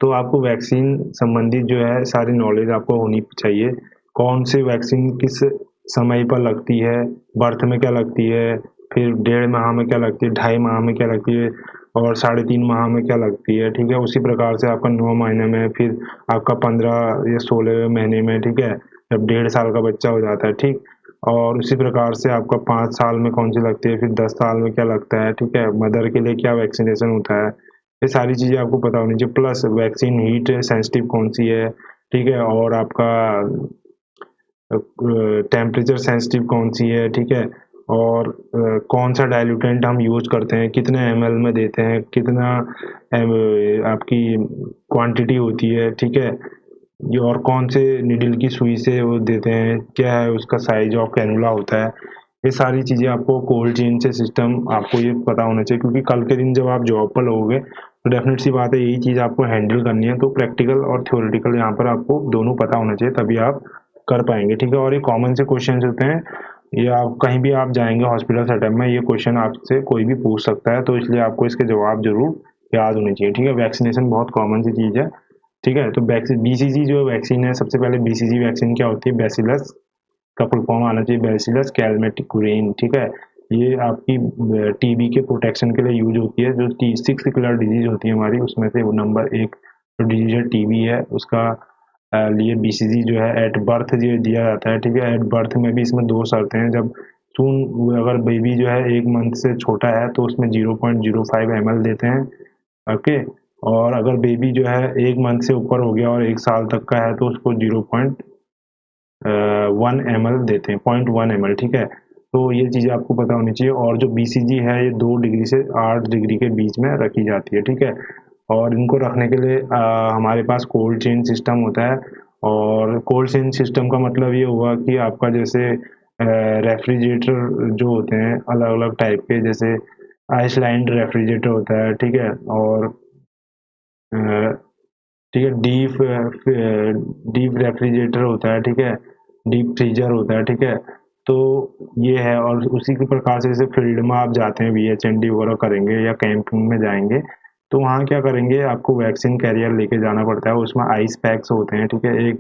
तो आपको वैक्सीन संबंधित जो है सारी नॉलेज आपको होनी चाहिए। कौन सी वैक्सीन किस समय पर लगती है, बर्थ में क्या लगती है, फिर 1.5 माह में क्या लगती है, 2.5 माह में क्या लगती है और 3.5 माह में क्या लगती है, ठीक है। उसी प्रकार से आपका 9 महीने में, फिर आपका 15 या 16 महीने में, ठीक है, जब 1.5 साल का बच्चा हो जाता है, ठीक। और उसी प्रकार से आपका 5 साल में कौन सी लगती है, फिर 10 साल में क्या लगता है, ठीक है। मदर के लिए क्या वैक्सीनेशन होता है, ये सारी चीज़ें आपको पता होनी चाहिए। प्लस वैक्सीन हीट सेंसिटिव कौन सी है, ठीक है, और आपका टेम्परेचर सेंसिटिव कौन सी है, ठीक है, और कौन सा डाइल्यूटेंट हम यूज करते हैं, कितने ml में देते हैं, कितना आपकी क्वांटिटी होती है, ठीक है, ये और कौन से निडल की सुई से वो देते हैं, क्या है उसका साइज ऑफ कैनुला होता है। ये सारी चीज़ें आपको कोल्ड चेन से सिस्टम आपको ये पता होना चाहिए, क्योंकि कल के दिन जब आप जॉब पर लगोगे तो डेफिनेट सी बात है यही चीज़ आपको हैंडल करनी है। तो प्रैक्टिकल और थ्योरेटिकल यहाँ पर आपको दोनों पता होना चाहिए, तभी आप कर पाएंगे, ठीक है। और ये कॉमन से क्वेश्चन होते हैं, ये आप कहीं भी आप जाएंगे हॉस्पिटल सेटअप में, ये क्वेश्चन आपसे कोई भी पूछ सकता है, तो इसलिए आपको इसके जवाब जरूर याद होने चाहिए, ठीक है। वैक्सीनेशन बहुत कॉमन सी चीज़ है, ठीक है। तो बीसीजी जो वैक्सीन है, सबसे पहले बीसीजी वैक्सीन क्या होती है, बैसिलस का फुल फॉर्म आना चाहिए, बैसिलस कैलमेटिकुरेन, ठीक है। ये आपकी टीबी के प्रोटेक्शन के लिए यूज होती है। जो 6 डिजीज होती है हमारी, उसमें से वो नंबर 1 जो डिजीज है टीबी है, उसका लिए बीसीजी जो है एट बर्थ जो दिया जाता है, ठीक है। एट बर्थ में भी इसमें 2 शर्तें हैं। जब सून अगर बेबी जो है 1 मंथ से छोटा है तो उसमें 0.05 ml देते हैं, ओके। और अगर बेबी जो है 1 मंथ से ऊपर हो गया और 1 साल तक का है तो उसको 0.1 ml देते हैं, 0.1 ml, ठीक है। तो ये चीज़ें आपको पता होनी चाहिए। और जो बीसीजी है ये 2 डिग्री से 8 डिग्री के बीच में रखी जाती है, ठीक है। और इनको रखने के लिए हमारे पास कोल्ड चेन सिस्टम होता है। और कोल्ड चेन सिस्टम का मतलब ये हुआ कि आपका जैसे रेफ्रिजरेटर जो होते हैं अलग अलग टाइप के, जैसे आइसलैंड रेफ्रिजरेटर होता है, ठीक है। और अ, ठीक है, डीप रेफ्रिजरेटर होता है, ठीक है, डीप फ्रीजर होता है, ठीक है। तो ये है। और उसी के प्रकार से जैसे फील्ड में आप जाते हैं, VHND वगैरह करेंगे या कैंपिंग में जाएंगे, तो वहाँ क्या करेंगे, आपको वैक्सीन कैरियर लेके जाना पड़ता है। उसमें आइस पैक्स होते हैं, ठीक है। एक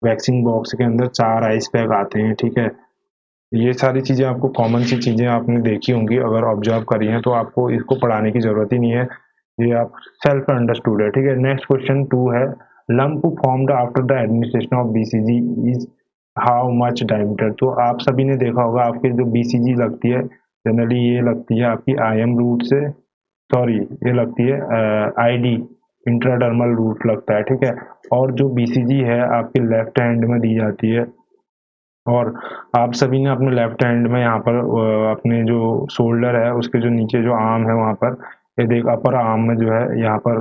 वैक्सीन बॉक्स के अंदर 4 आइस पैक आते हैं, ठीक है। ये सारी चीज़ें आपको कॉमन सी चीज़ें आपने देखी होंगी, अगर ऑब्जर्व करी हैं तो आपको इसको पढ़ाने की ज़रूरत ही नहीं है, ये आप सेल्फ अंडरस्टूड है, ठीक है। नेक्स्ट क्वेश्चन 2 है, lump formed after the administration of BCG is how much diameter. तो आप सभी ने देखा होगा, आपके जो बीसीजी लगती है जनरली ये लगती है आपकी IM रूट से, सॉरी ये लगती है ID इंट्राडर्मल रूट लगता है, ठीक है। और जो बीसीजी है आपके लेफ्ट हैंड में दी जाती है। और आप सभी ने अपने लेफ्ट हैंड में यहाँ पर अपने जो शोल्डर है उसके जो नीचे जो आर्म है वहाँ पर, ये देख अपर आर्म में जो है यहाँ पर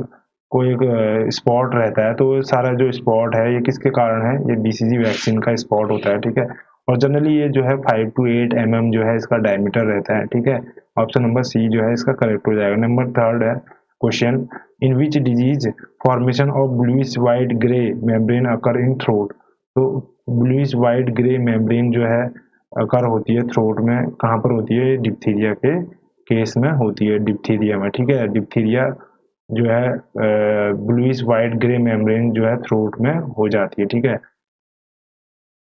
कोई एक स्पॉट रहता है। तो ये सारा जो स्पॉट है ये किसके कारण है, ये बीसीजी वैक्सीन का स्पॉट होता है, ठीक है। और जनरली ये जो है 5 to 8 mm जो है इसका डायमीटर रहता है, ठीक है। ऑप्शन नंबर सी जो है इसका करेक्ट हो जाएगा। नंबर 3 है question, in which disease formation of bluish white grey membrane occur in throat. तो ब्लूइश वाइट ग्रे मेम्ब्रेन जो है अकर होती है थ्रोट में, कहाँ पर होती है, डिप्थीरिया के केस में होती है, डिप्थीरिया में, ठीक है। डिप्थीरिया जो है ब्लूइश वाइट ग्रे मेम्ब्रेन जो है थ्रोट में हो जाती है, ठीक है।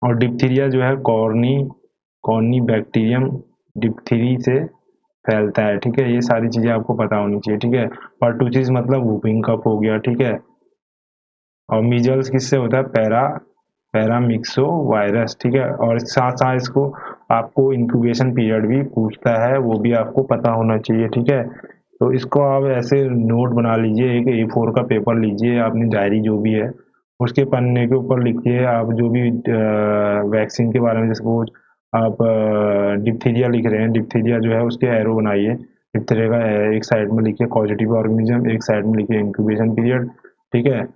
और डिप्थीरिया जो है कॉर्नी कॉर्नी बैक्टीरियम डिप्थीरी से फैलता है, ठीक है। ये सारी चीजें आपको पता होनी चाहिए, ठीक है। पर्टुसिस मतलब वूपिंग कफ हो गया, ठीक है। और मीजल्स किससे होता है, पैरामिक्सो वायरस, ठीक है। और साथ साथ इसको आपको इंक्यूबेशन पीरियड भी पूछता है, वो भी आपको पता होना चाहिए, ठीक है। तो इसको आप ऐसे नोट बना लीजिए, एक A4 का पेपर लीजिए, अपनी डायरी जो भी है उसके पन्ने के ऊपर लिखिए आप जो भी वैक्सीन के बारे में, जैसे आप डिप्थीरिया लिख रहे हैं, डिप्थीरिया जो है उसके एरो बनाइए। डिप्थीरिया का एक साइड में लिखिए पॉजिटिव ऑर्गेनिज्म, एक साइड में लिखिए इंक्यूबेशन पीरियड, ठीक है।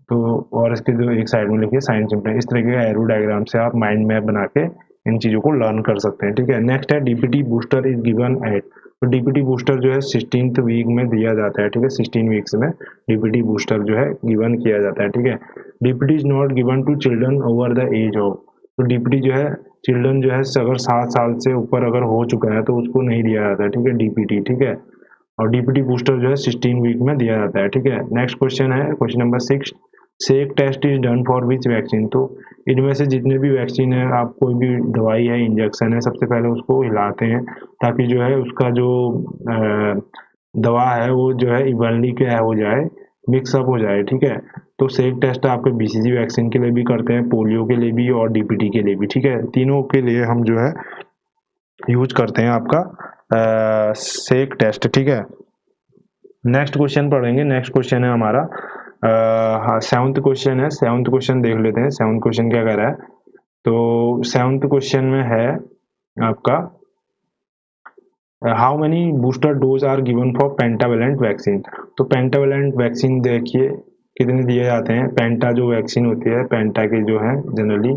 तो और इसके जो एक साइड में लिखिए साइन सिम्टम, इस तरीके का एरो डायग्राम से आप माइंड मैप बना के इन चीज़ों को लर्न कर सकते हैं, ठीक है। नेक्स्ट है DPT booster is given at. तो डीपीटी बूस्टर जो है 16th वीक में दिया जाता है, ठीक है। 16 वीक्स में डीपीटी बूस्टर जो है गिवन किया जाता है, ठीक है। DPT is not given to children over the age of. तो डीपीटी जो है चिल्ड्रन जो है अगर 7 साल से ऊपर अगर हो चुका है तो उसको नहीं दिया जाता है, ठीक है, डीपीटी, ठीक है। और डीपीटी बूस्टर जो है 16 वीक में दिया जाता है, ठीक है। नेक्स्ट क्वेश्चन है question number 6, Schick test is done for which vaccine, तो इनमें से जितने भी वैक्सीन है, आप कोई भी दवाई है, इंजेक्शन है, सबसे पहले उसको हिलाते हैं ताकि जो है उसका जो दवा है वो जो है इवनली क्या हो जाए, मिक्सअप हो जाए, ठीक है। तो सेक टेस्ट आपके बीसीजी वैक्सीन के लिए भी करते हैं, पोलियो के लिए भी और डीपीटी के लिए भी, ठीक है। तीनों के लिए हम जो है यूज करते हैं आपका सेक टेस्ट, ठीक है। नेक्स्ट क्वेश्चन पढ़ेंगे। नेक्स्ट क्वेश्चन है हमारा हाँ, सेवंथ क्वेश्चन है। सेवंथ क्वेश्चन देख लेते हैं, सेवंथ क्वेश्चन क्या कह रहा है। तो सेवंथ क्वेश्चन में है आपका how many booster dose are given for pentavalent vaccine. तो पेंटावेलेंट वैक्सीन देखिए कितने दिए जाते हैं। पेंटा जो वैक्सीन होती है, पेंटा के जो है जनरली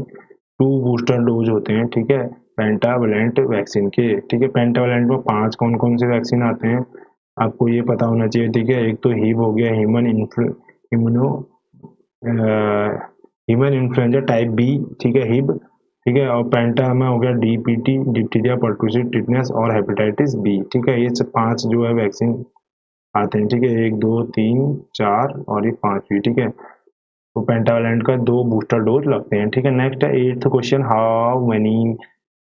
2 बूस्टर डोज होते हैं, ठीक है, पेंटावेलेंट वैक्सीन के, ठीक है। पेंटावेलेंट में 5 कौन कौन से वैक्सीन आते हैं आपको ये पता होना चाहिए, ठीक है। एक तो हिब हो गया, immuno human influenza type B, ठीक है, हिब, ठीक है। और पेंटा में हो गया डीपीटी, डिप्थीरिया, पर्टुसिस, टिटनेस और हेपेटाइटिस बी, ठीक है। ये सब 5 जो है वैक्सीन आते हैं, ठीक है। 1 2 3 4 और ये 5वीं, ठीक है। तो पेंटावेलेंट का 2 बूस्टर डोज लगते हैं, ठीक है। नेक्स्ट है 8th question, how many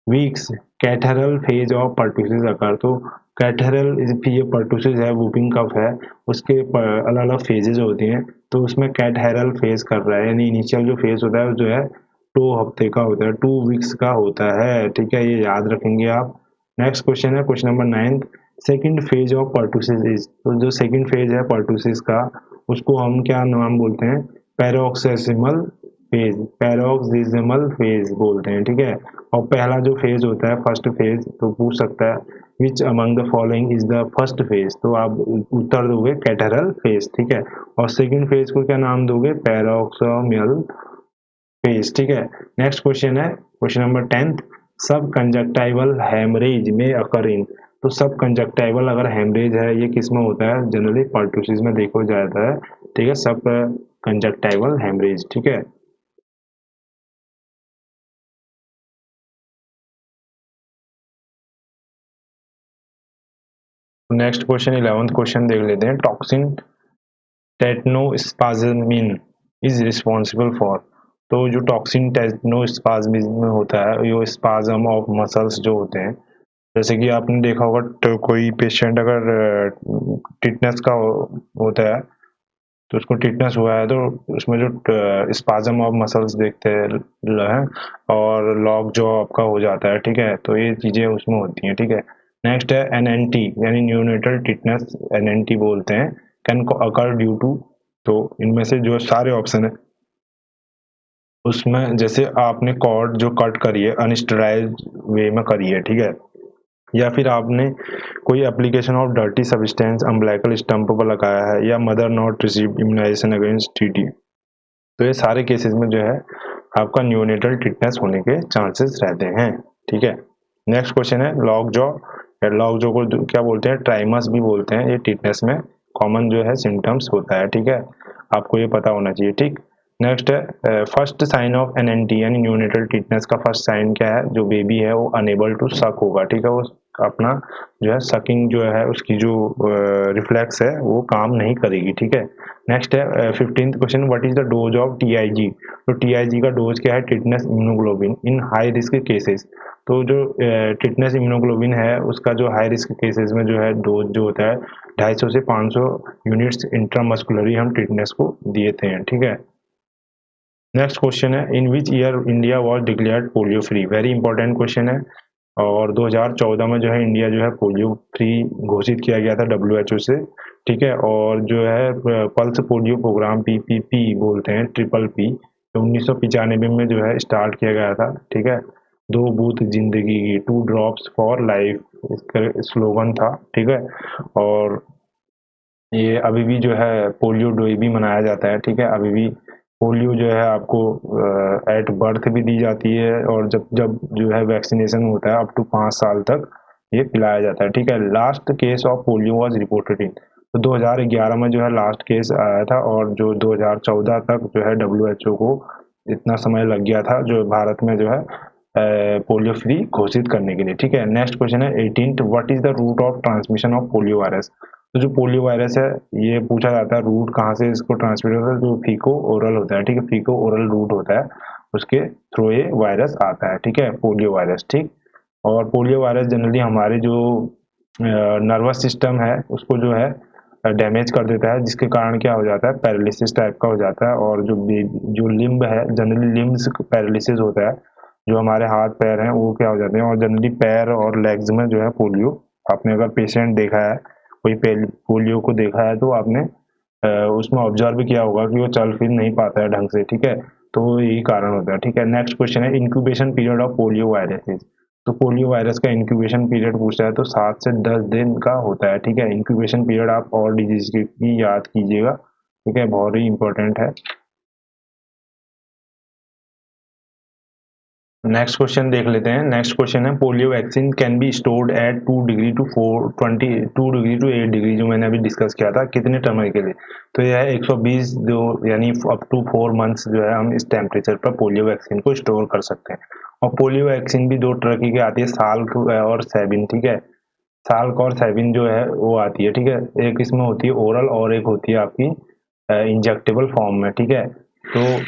weeks catarrhal phase of pertussis occur. तो कैथेरल ये पर्टुसिस है, वूपिंग कफ है, उसके अलग अलग फेजेज होते हैं। तो उसमें कैथेरल फेज कर रहा है, यानी इनिशियल जो फेज होता है जो है 2 हफ्ते का होता है, 2 वीक्स का होता है, ठीक है। ये याद रखेंगे आप। नेक्स्ट क्वेश्चन है question number 9th, second phase of pertussis is. तो जो सेकेंड फेज है पर्टुसिस का, उसको हम क्या नाम बोलते हैं, पैरोक्सेसिमल फेज, पैरोक्सिस्मल फेज बोलते हैं, ठीक है। और पहला जो फेज होता है फर्स्ट फेज, तो पूछ सकता है which among the following is the first phase, तो आप उत्तर दोगे कैथेरल फेज, ठीक है। और सेकंड फेज को क्या नाम दोगे, पैरोक्सोमियल फेज, ठीक है। नेक्स्ट क्वेश्चन है क्वेश्चन नंबर 10th, सब कंजक्टाइवल हेमरेज में अकर इन। तो सब कंजक्टाइवल अगर हेमरेज है ये किस में होता है, जनरली पर्टुसिस में देखा जाता है, ठीक है। सब कंजक्टाइवल हेमरेज, ठीक है। नेक्स्ट क्वेश्चन 11th क्वेश्चन देख लेते हैं, टॉक्सिन टेटनोस्पाज्मिन इज रिस्पॉन्सिबल फॉर। तो जो टॉक्सिन टेटनोस्पाज्मिन होता है, ये स्पाज्म ऑफ मसल्स जो होते हैं, जैसे कि आपने देखा होगा तो कोई पेशेंट अगर टिटनेस का होता है, तो उसको टिटनेस हुआ है, तो उसमें जो स्पाज्म ऑफ मसल्स देखते हैं और लॉक जॉ आपका हो जाता है, ठीक है। तो ये चीजें उसमें होती हैं, ठीक है। नेक्स्ट है एनएनटी यानी न्यूनेटल टिटनेस, एनएनटी बोलते हैं, कैन अकर ड्यू टू। तो इनमें से जो सारे ऑप्शन है उसमें जैसे आपने कॉर्ड जो कट करी है अनस्टेराइज वे में करी है, ठीक है, या फिर आपने कोई application of dirty substance umbilical stump पर लगाया है, या mother not receive immunization against TT. तो ये सारे केसेस में जो है आपका न्यूनेटल टिटनेस होने के चांसेस रहते हैं, ठीक है। नेक्स्ट क्वेश्चन है लॉक जॉ, या लॉक जॉ को क्या बोलते हैं, ट्राइमस भी बोलते हैं। ये टिटनेस में कॉमन जो है सिम्टम्स होता है, ठीक है, आपको ये पता होना चाहिए, ठीक। नेक्स्ट है फर्स्ट साइन ऑफ एनएनटी यानी न्यूनेटल टिटनेस का फर्स्ट साइन क्या है, जो बेबी है वो अनेबल टू सक होगा, ठीक है, वो अपना जो है सकिंग जो है उसकी जो रिफ्लेक्स है वो काम नहीं करेगी, ठीक है। नेक्स्ट है 15th question, what is the dose of TIG. तो टीआईजी का डोज क्या है, टिटनेस इम्यूनोग्लोबिन इन हाई रिस्क केसेस। तो जो टिटनेस इम्यूनोग्लोबिन है उसका जो हाई रिस्क केसेस में जो है डोज जो होता है 250 से 500 यूनिट्स इंट्रामस्कुलरी हम टिटनेस को देते हैं, ठीक है। नेक्स्ट क्वेश्चन है in which year India was declared polio free. Very important question है। और 2014 में जो है इंडिया जो है पोलियो फ्री घोषित किया गया था डब्ल्यूएचओ से, ठीक है। और जो है पल्स पोलियो प्रोग्राम पीपीपी बोलते हैं, ट्रिपल पी, तो 1995 में जो है स्टार्ट किया गया था, ठीक है। 2 बूथ जिंदगी की, 2 ड्रॉप्स फॉर लाइफ इसका स्लोगन था, ठीक है। और ये अभी भी जो है पोलियो डे भी मनाया जाता है, ठीक है। अभी भी पोलियो जो है आपको एट बर्थ भी दी जाती है, और जब जब जो है वैक्सीनेशन होता है अप टू 5 साल तक ये पिलाया जाता है, ठीक है। Last case of polio was reported in, तो 2011 में जो है लास्ट केस आया था, और जो 2014 तक जो है डब्ल्यूएचओ को इतना समय लग गया था जो भारत में जो है पोलियो फ्री घोषित करने के लिए, ठीक है। नेक्स्ट क्वेश्चन है 18th, what is the route of transmission of polio virus. तो जो पोलियो वायरस है ये पूछा जाता है रूट कहाँ से इसको ट्रांसमिट होता है, जो फीको ओरल होता है, ठीक है, फीको ओरल रूट होता है, उसके थ्रू ये वायरस आता है, ठीक है, पोलियो वायरस, ठीक। और पोलियो वायरस जनरली हमारे जो नर्वस सिस्टम है उसको जो है डैमेज कर देता है, जिसके कारण क्या हो जाता है, पैरालिसिस टाइप का हो जाता है। और जो लिम्ब है, जनरली लिम्स पैरालिसिस होता है, जो हमारे हाथ पैर हैं वो क्या हो जाते हैं। और जनरली पैर और लेग्स में जो है पोलियो, आपने अगर पेशेंट देखा है, कोई पोलियो को देखा है तो आपने उसमें ऑब्जर्व भी किया होगा कि वो चल फिर नहीं पाता है ढंग से, ठीक है, तो यही कारण होता है, ठीक है। नेक्स्ट क्वेश्चन है incubation period of polio viruses. तो पोलियो वायरस का इंक्यूबेशन पीरियड पूछता है तो 7 से 10 दिन का होता है, ठीक है। इंक्यूबेशन पीरियड आप और डिजीज की याद कीजिएगा, ठीक है, बहुत ही इंपॉर्टेंट है। नेक्स्ट क्वेश्चन देख लेते हैं। नेक्स्ट क्वेश्चन है polio vaccine can be stored at 2 degree to 2 degree to 8 degree, जो मैंने अभी डिस्कस किया था, कितने समय के लिए। तो यह है 120, जो यानी अप टू 4 मंथ्स जो है हम इस टेम्परेचर पर पोलियो वैक्सीन को स्टोर कर सकते हैं। और पोलियो वैक्सीन भी दो तरह की आती है, साल्क और सैबिन, ठीक है। साल्क और सैबिन जो है वो आती है, ठीक है, एक इसमें होती है ओरल और एक होती है आपकी इंजेक्टेबल फॉर्म में, ठीक है। तो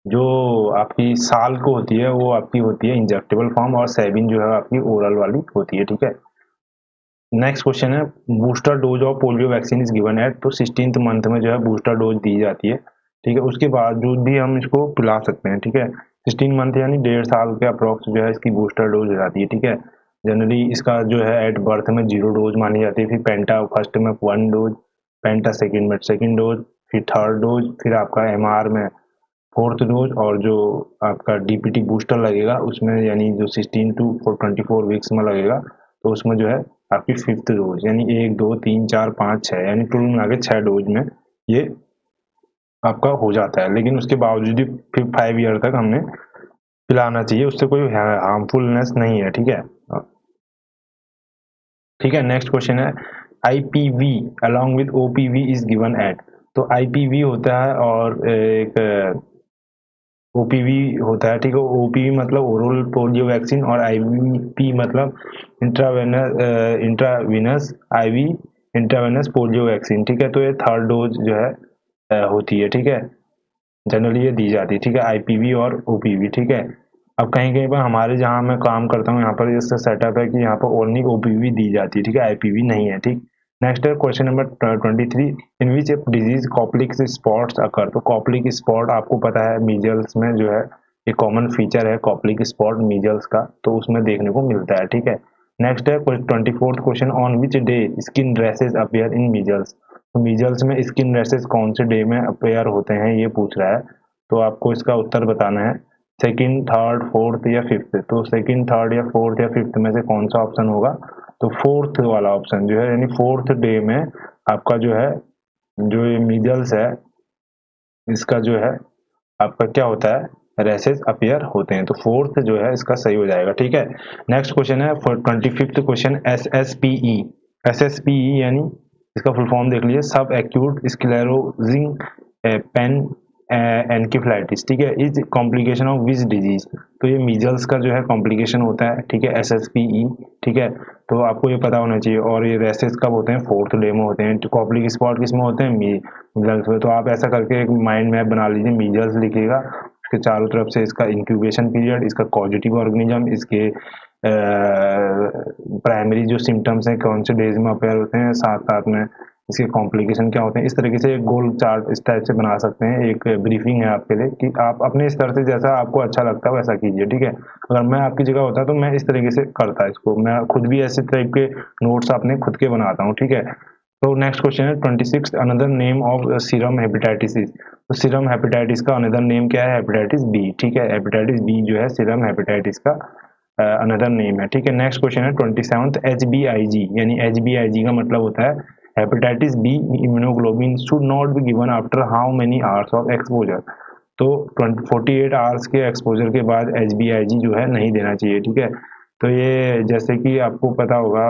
जो आपकी साल को होती है वो आपकी होती है इंजेक्टेबल फॉर्म, और सैबिन जो है आपकी ओरल वाली होती है, ठीक है। नेक्स्ट क्वेश्चन है booster dose of polio vaccine is given at, तो 16th मंथ में जो है बूस्टर डोज दी जाती है, ठीक है। उसके बावजूद भी हम इसको पिला सकते हैं, ठीक है। 16 मंथ यानी 1.5 साल के अप्रोक्स जो है इसकी बूस्टर डोज हो जाती है, ठीक है। जनरली इसका जो है एट बर्थ में 0 डोज मानी जाती है, फिर पेंटा फर्स्ट में 1 डोज, पेंटा सेकेंड में सेकेंड डोज, फिर थर्ड डोज, फिर आपका एमआर में फोर्थ डोज, और जो आपका डीपीटी बूस्टर लगेगा उसमें यानी जो 16 to 24 वीक्स में लगेगा, तो उसमें जो है आपकी फिफ्थ डोज, यानी 1 2 3 4 5 6, यानी टोटल मिला के 6 डोज में ये आपका हो जाता है। लेकिन उसके बावजूद भी फिर 5 ईयर तक हमने पिलाना चाहिए, उससे कोई हार्मफुलनेस नहीं है, ठीक है। ठीक है, नेक्स्ट क्वेश्चन है IPv along with OPV is given at. तो आईपीवी होता है और एक ओपीवी होता है, ठीक है। ओपीवी मतलब ओरल पोलियो वैक्सीन, और आईवीपी मतलब intravenous IV intravenous polio vaccine, ठीक है। तो ये थर्ड डोज जो है होती है, ठीक है, जनरली ये दी जाती है, ठीक है, आईपीवी और ओपीवी, ठीक है। अब कहीं कहीं पर हमारे जहाँ मैं काम करता हूँ यहाँ पर इसका सेटअप है कि यहाँ पर ओनली ओपीवी दी जाती है, ठीक है, आईपीवी नहीं है, ठीक। नेक्स्ट है question number 23, in which disease Koplik spots occur. तो कॉप्लिक स्पॉट आपको पता है मीजल्स में जो है एक कॉमन फीचर है कॉप्लिक स्पॉट मीजल्स का, तो उसमें देखने को मिलता है, ठीक है। नेक्स्ट है 24th question, on which day skin rashes appear in measles. तो मीजल्स में स्किन रैशेज कौन से डे में अपीयर होते हैं ये पूछ रहा है, तो आपको इसका उत्तर बताना है सेकंड, थर्ड, फोर्थ या फिफ्थ। तो सेकंड, थर्ड या फोर्थ या फिफ्थ में से कौन सा ऑप्शन होगा, तो फोर्थ वाला ऑप्शन जो है, यानी फोर्थ डे में आपका जो है जो ये मीजल्स है इसका जो है आपका क्या होता है, रैसेस अपीयर होते हैं, तो फोर्थ जो है इसका सही हो जाएगा, ठीक है। नेक्स्ट क्वेश्चन है 25th question, S S P E यानी इसका फुल फॉर्म देख लीजिए, सब एक्यूट स्क्लेरोजिंग पेन एनकेफ्लाइटिस, ठीक है, is complication of which disease. तो ये मीजल्स का जो है कॉम्प्लिकेशन होता है, ठीक है, एसएसपीई, ठीक है। तो आपको ये पता होना चाहिए। और ये रैसेस कब होते हैं, फोर्थ डे में होते हैं। तो कॉप्लिक स्पॉट किस में होते हैं, मीजल्स में। तो आप ऐसा करके एक माइंड मैप बना लीजिए, मीजल्स लिखिएगा, उसके चारों तरफ से इसका इंक्यूबेशन पीरियड, इसका पॉजिटिव ऑर्गेनिज्म, इसके प्राइमरी जो सिम्टम्स हैं कौन से डेज में अपेयर होते हैं, साथ साथ में इसके कॉम्प्लिकेशन क्या होते हैं। इस तरीके से एक गोल चार्ट इस टाइप से बना सकते हैं। एक ब्रीफिंग है आपके लिए कि आप अपने स्तर से जैसा आपको अच्छा लगता है वैसा कीजिए, ठीक है। अगर मैं आपकी जगह होता तो मैं इस तरीके से करता इसको, मैं खुद भी ऐसे टाइप के नोट्स अपने खुद के बनाता हूँ, ठीक है। तो नेक्स्ट क्वेश्चन है 26, another name of serum hepatitis. तो सीरम हेपेटाइटिस का अनदर नेम क्या है, हेपेटाइटिस बी, ठीक है। हेपेटाइटिस बी जो है सीरम हेपेटाइटिस का अनदर नेम है, ठीक है। नेक्स्ट क्वेश्चन है 27th, HBIG यानी HBIG का मतलब होता है hepatitis B immunoglobin should not be given after how many hours of exposure. तो 48 आवर्स के एक्सपोजर के बाद HBIG जो है नहीं देना चाहिए, ठीक है। तो ये जैसे कि आपको पता होगा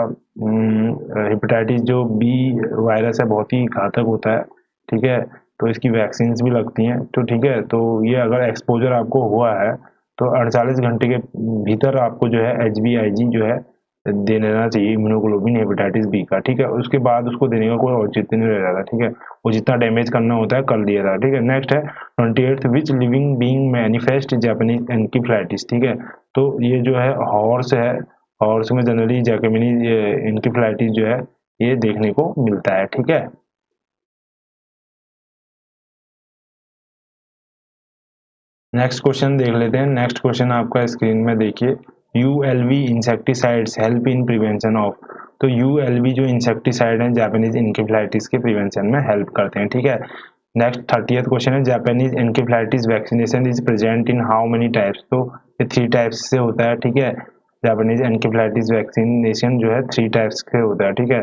हेपेटाइटिस जो बी वायरस है बहुत ही घातक होता है, ठीक है। तो इसकी वैक्सीन भी लगती हैं, तो ठीक है। तो ये अगर एक्सपोजर आपको हुआ है तो 48 घंटे के भीतर आपको जो है HBIG जो है दे देना चाहिए इम्यूनोग्लोबिन हेपेटाइटिस बी का, ठीक है। उसके बाद उसको देने का कोई औचित्य नहीं रह जाता, ठीक है। वो जितना डैमेज करना होता है कर दिया था, ठीक है। नेक्स्ट है 28th विच living being manifest Japanese encephalitis, ठीक है। तो ये जो है हॉर्स है, हॉर्स में जनरली जापानीज एनकेफेलाइटिस जो है ये देखने को मिलता है, ठीक है। नेक्स्ट क्वेश्चन देख लेते हैं। नेक्स्ट क्वेश्चन आपका स्क्रीन में देखिए, ULV insecticides help in prevention of. तो यूएलवी जो इंसेक्टिसाइड है जापानीज एनकेफेलाइटिस के प्रिवेंशन में हेल्प करते हैं, ठीक है। नेक्स्ट 30th क्वेश्चन है, Japanese encephalitis vaccination is present in how many types. तो ये 3 टाइप्स से होता है, ठीक है। जापानीज एनकेफेलाइटिस वैक्सीनेशन जो है 3 टाइप्स के होता है, ठीक है।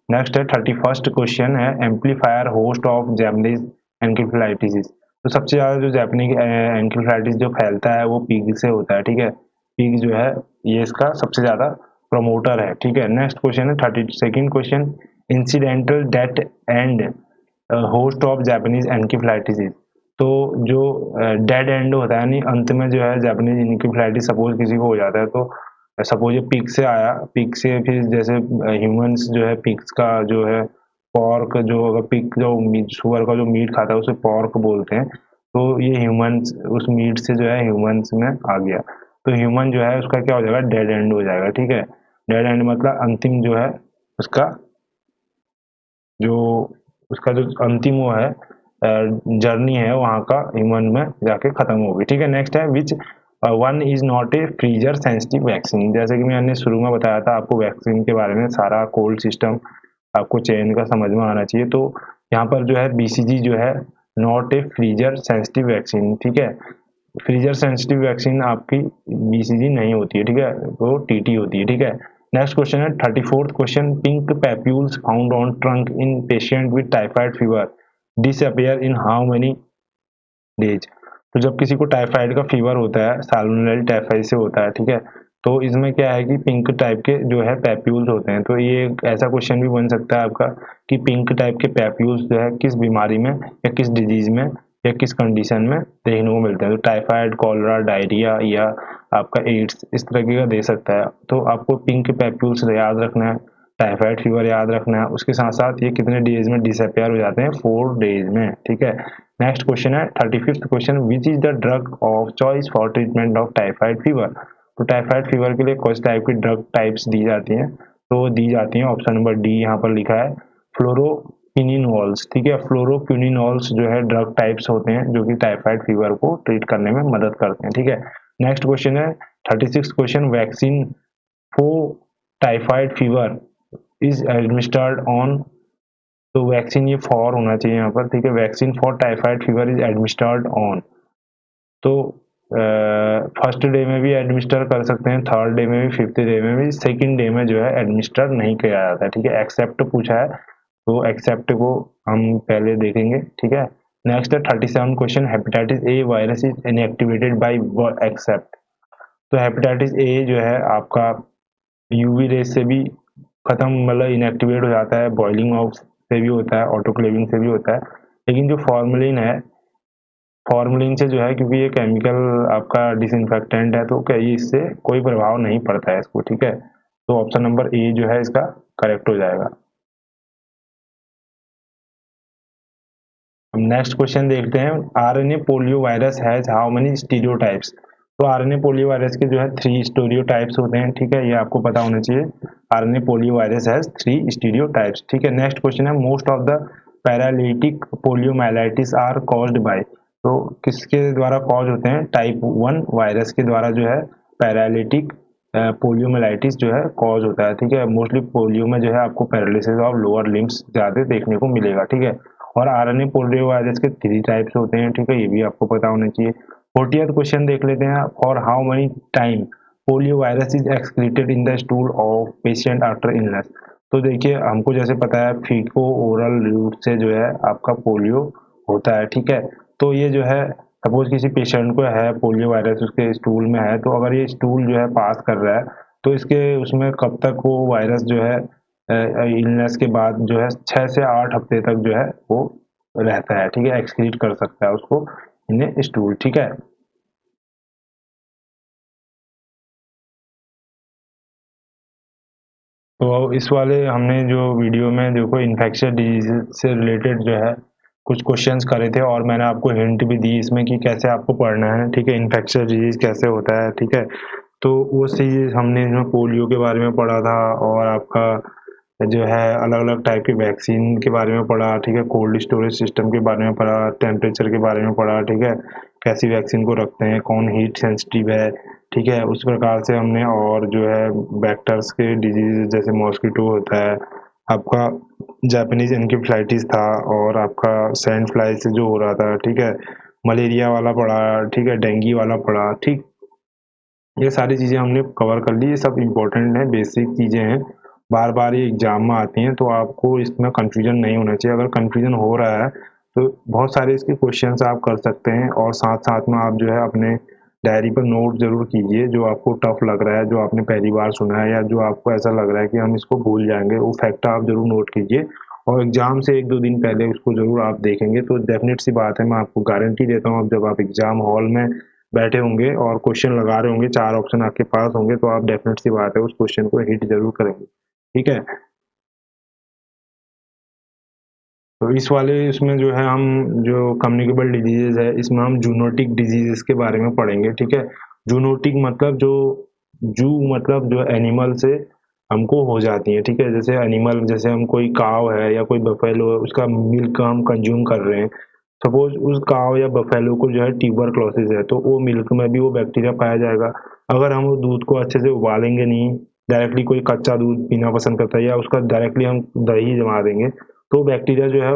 नेक्स्ट है 31st क्वेश्चन है, amplifier host of Japanese encephalitis. तो सबसे ज़्यादा जो जैपनिक एनकेफेलाइटिस जो फैलता है वो पिग से होता है, ठीक है। पिग जो है ये इसका सबसे ज़्यादा प्रमोटर है, ठीक है। नेक्स्ट क्वेश्चन है 32nd question, incidental death and host of Japanese encephalitis. तो जो डेड एंड होता है, नहीं अंत में जो है जापानीज एनकेफेलाइटिस सपोज किसी को हो जाता है, तो सपोज ये पिग से आया, पिग से फिर जैसे ह्यूमंस जो है पिग्स का जो है पॉर्क, जो अगर पिग जो सुअर का जो मीट खाता है उसे पॉर्क बोलते हैं। तो ये ह्यूमंस उस मीट से जो है ह्यूमंस में आ गया, तो ह्यूमन जो है उसका क्या हो जाएगा, डेड एंड हो जाएगा, ठीक है। डेड एंड मतलब अंतिम जो है उसका जो उसका जो अंतिम वो है जर्नी है वहाँ का ह्यूमन में जाके खत्म होगी, ठीक है। नेक्स्ट है which one is not a freezer sensitive vaccine. जैसे कि मैंने शुरू में बताया था आपको वैक्सीन के बारे में, सारा कोल्ड सिस्टम आपको चेन का समझ में आना चाहिए। तो यहाँ पर जो है बीसीजी जो है not a freezer sensitive vaccine, ठीक है। फ्रीजर सेंसिटिव वैक्सीन आपकी बीसीजी नहीं होती है, ठीक है, वो टीटी होती है, ठीक है। नेक्स्ट क्वेश्चन है 34th question, pink papules found on trunk in patient with typhoid fever disappear in how many days. तो जब किसी को टाइफाइड का फीवर होता है, साल्मोनेला टाइफाइड से होता है, ठीक है, तो इसमें क्या है कि पिंक टाइप के जो है पैप्यूल्स होते हैं। तो ये एक ऐसा क्वेश्चन भी बन सकता है आपका कि पिंक टाइप के पैप्यूल्स जो है किस बीमारी में या किस डिजीज में या किस कंडीशन में देखने को मिलते हैं। तो टाइफाइड, कॉलरा, डायरिया या आपका एड्स इस तरीके का दे सकता है। तो आपको पिंक पैप्यूल्स याद रखना है, टाइफाइड फीवर याद रखना है, उसके साथ साथ ये कितने डेज में डिसअपियर हो जाते हैं, 4 डेज में, ठीक है। नेक्स्ट क्वेश्चन है 35th question, which is the drug of choice for treatment of typhoid fever. तो टाइफाइड फीवर के लिए कुछ टाइप की ड्रग टाइप्स दी जाती हैं, तो दी जाती हैं ऑप्शन नंबर डी यहाँ पर लिखा है फ्लोरोक्विनिनोल्स, ठीक है। फ्लोरोक्विनिनोल्स जो है ड्रग टाइप्स होते हैं जो कि टाइफाइड फीवर को ट्रीट करने में मदद करते हैं, ठीक है। नेक्स्ट क्वेश्चन है 36th question, vaccine for typhoid fever is administered on. तो वैक्सीन ये फॉर होना चाहिए यहाँ पर, ठीक है। Vaccine for typhoid fever is administered on. तो फर्स्ट डे में भी एडमिनिस्टर कर सकते हैं, थर्ड डे में भी, फिफ्थ डे में भी, सेकंड डे में जो है एडमिनिस्टर नहीं किया जाता है, ठीक है। एक्सेप्ट पूछा है तो एक्सेप्ट को हम पहले देखेंगे, ठीक है। नेक्स्ट है 37 question, hepatitis A virus is inactivated by except. तो हेपेटाइटिस ए जो है आपका यूवी रेस से भी खत्म, मतलब इनएक्टिवेट हो जाता है, बॉइलिंग ऑफ से भी होता है, ऑटोक्लेविंग से भी होता है। लेकिन जो फॉर्मेलिन है, फॉर्मेलिन से जो है, क्योंकि ये केमिकल आपका डिसइंफेक्टेंट है, तो क्या ये इससे कोई प्रभाव नहीं पड़ता है इसको, ठीक है। तो ऑप्शन नंबर ए जो है इसका करेक्ट हो जाएगा। हम नेक्स्ट क्वेश्चन देखते हैं, RNA polio virus has how many stereotypes. तो आरएनए पोलियो वायरस के जो है 3 स्टीरियोटाइप्स होते हैं, ठीक है, ये आपको पता होना चाहिए। RNA polio virus has 3 stereotypes, ठीक है। नेक्स्ट क्वेश्चन है, most of the paralytic poliomyelitis are caused by. तो किसके द्वारा कॉज होते हैं, टाइप 1 वायरस के द्वारा जो है पैरालिटिक पोलियोमाइलाइटिस जो है कॉज होता है, ठीक है। मोस्टली पोलियो में जो है आपको पैरालिसिस ऑफ लोअर लिम्स ज्यादा देखने को मिलेगा, ठीक है। और आरएनए पोलियो वायरस के 3 टाइप्स होते हैं, ठीक है, ये भी आपको पता होना चाहिए। 40th क्वेश्चन देख लेते हैं, और how many time polio virus is excreted in the stool of patient after illness. तो देखिए हमको जैसे पता है फीको ओरल रूट से जो है आपका पोलियो होता है, ठीक है। तो ये जो है सपोज किसी पेशेंट को है पोलियो वायरस, उसके स्टूल में है, तो अगर ये स्टूल जो है पास कर रहा है, तो इसके उसमें कब तक वो वायरस जो है इलनेस के बाद जो है 6 से 8 हफ्ते तक जो है वो रहता है, ठीक है, एक्सक्रीट कर सकता है उसको इन स्टूल, ठीक है। तो इस वाले हमने जो वीडियो में देखो इन्फेक्शियस डिजीज से रिलेटेड जो है कुछ क्वेश्चंस करे थे, और मैंने आपको हिंट भी दी इसमें कि कैसे आपको पढ़ना है, ठीक है, इन्फेक्शियस डिजीज कैसे होता है, ठीक है। तो वो चीज़ हमने इसमें पोलियो के बारे में पढ़ा था, और आपका जो है अलग अलग टाइप के वैक्सीन के बारे में पढ़ा, ठीक है, कोल्ड स्टोरेज सिस्टम के बारे में पढ़ा, टेम्परेचर के बारे में पढ़ा, ठीक है, कैसी वैक्सीन को रखते हैं, कौन हीट सेंसिटिव है, ठीक है, उस प्रकार से हमने, और जो है वेक्टर्स के डिजीज जैसे मॉस्किटो होता है, आपका जापानीज एनकेफेलाइटिस था, और आपका सैंड फ्लाई से जो हो रहा था, ठीक है, मलेरिया वाला पढ़ा, ठीक है, डेंगू वाला पढ़ा, ठीक। ये सारी चीज़ें हमने कवर कर ली, ये सब इम्पोर्टेंट है, बेसिक चीज़ें हैं, बार बार ये एग्जाम में आती हैं, तो आपको इसमें कंफ्यूजन नहीं होना चाहिए। अगर कंफ्यूजन हो रहा है तो बहुत सारे इसके क्वेश्चंस आप कर सकते हैं, और साथ साथ में आप जो है अपने डायरी पर नोट जरूर कीजिए, जो आपको टफ लग रहा है, जो आपने पहली बार सुना है, या जो आपको ऐसा लग रहा है कि हम इसको भूल जाएंगे, वो फैक्ट आप जरूर नोट कीजिए, और एग्जाम से एक दो दिन पहले उसको जरूर आप देखेंगे, तो डेफिनेट सी बात है, मैं आपको गारंटी देता हूँ, अब जब आप एग्जाम हॉल में बैठे होंगे और क्वेश्चन लगा रहे होंगे, 4 ऑप्शन आपके पास होंगे, तो आप डेफिनेट सी बात है उस क्वेश्चन को हिट जरूर करेंगे, ठीक है। तो इस वाले इसमें जो है हम जो कम्युनिकेबल डिजीजेज है, इसमें हम जूनोटिक डिजीजेस के बारे में पढ़ेंगे, ठीक है। जूनोटिक मतलब जो जू मतलब जो एनिमल से हमको हो जाती है, ठीक है, जैसे एनिमल, जैसे हम कोई काव है या कोई बफेलो है, उसका मिल्क हम कंज्यूम कर रहे हैं, सपोज उस काव या बफेलो को जो है ट्यूबरक्लोसिस है, तो वो मिल्क में भी वो बैक्टीरिया पाया जाएगा। अगर हम वो दूध को अच्छे से उबालेंगे नहीं, डायरेक्टली कोई कच्चा दूध पीना पसंद करता है, या उसका डायरेक्टली हम दही जमा देंगे, तो बैक्टीरिया जो है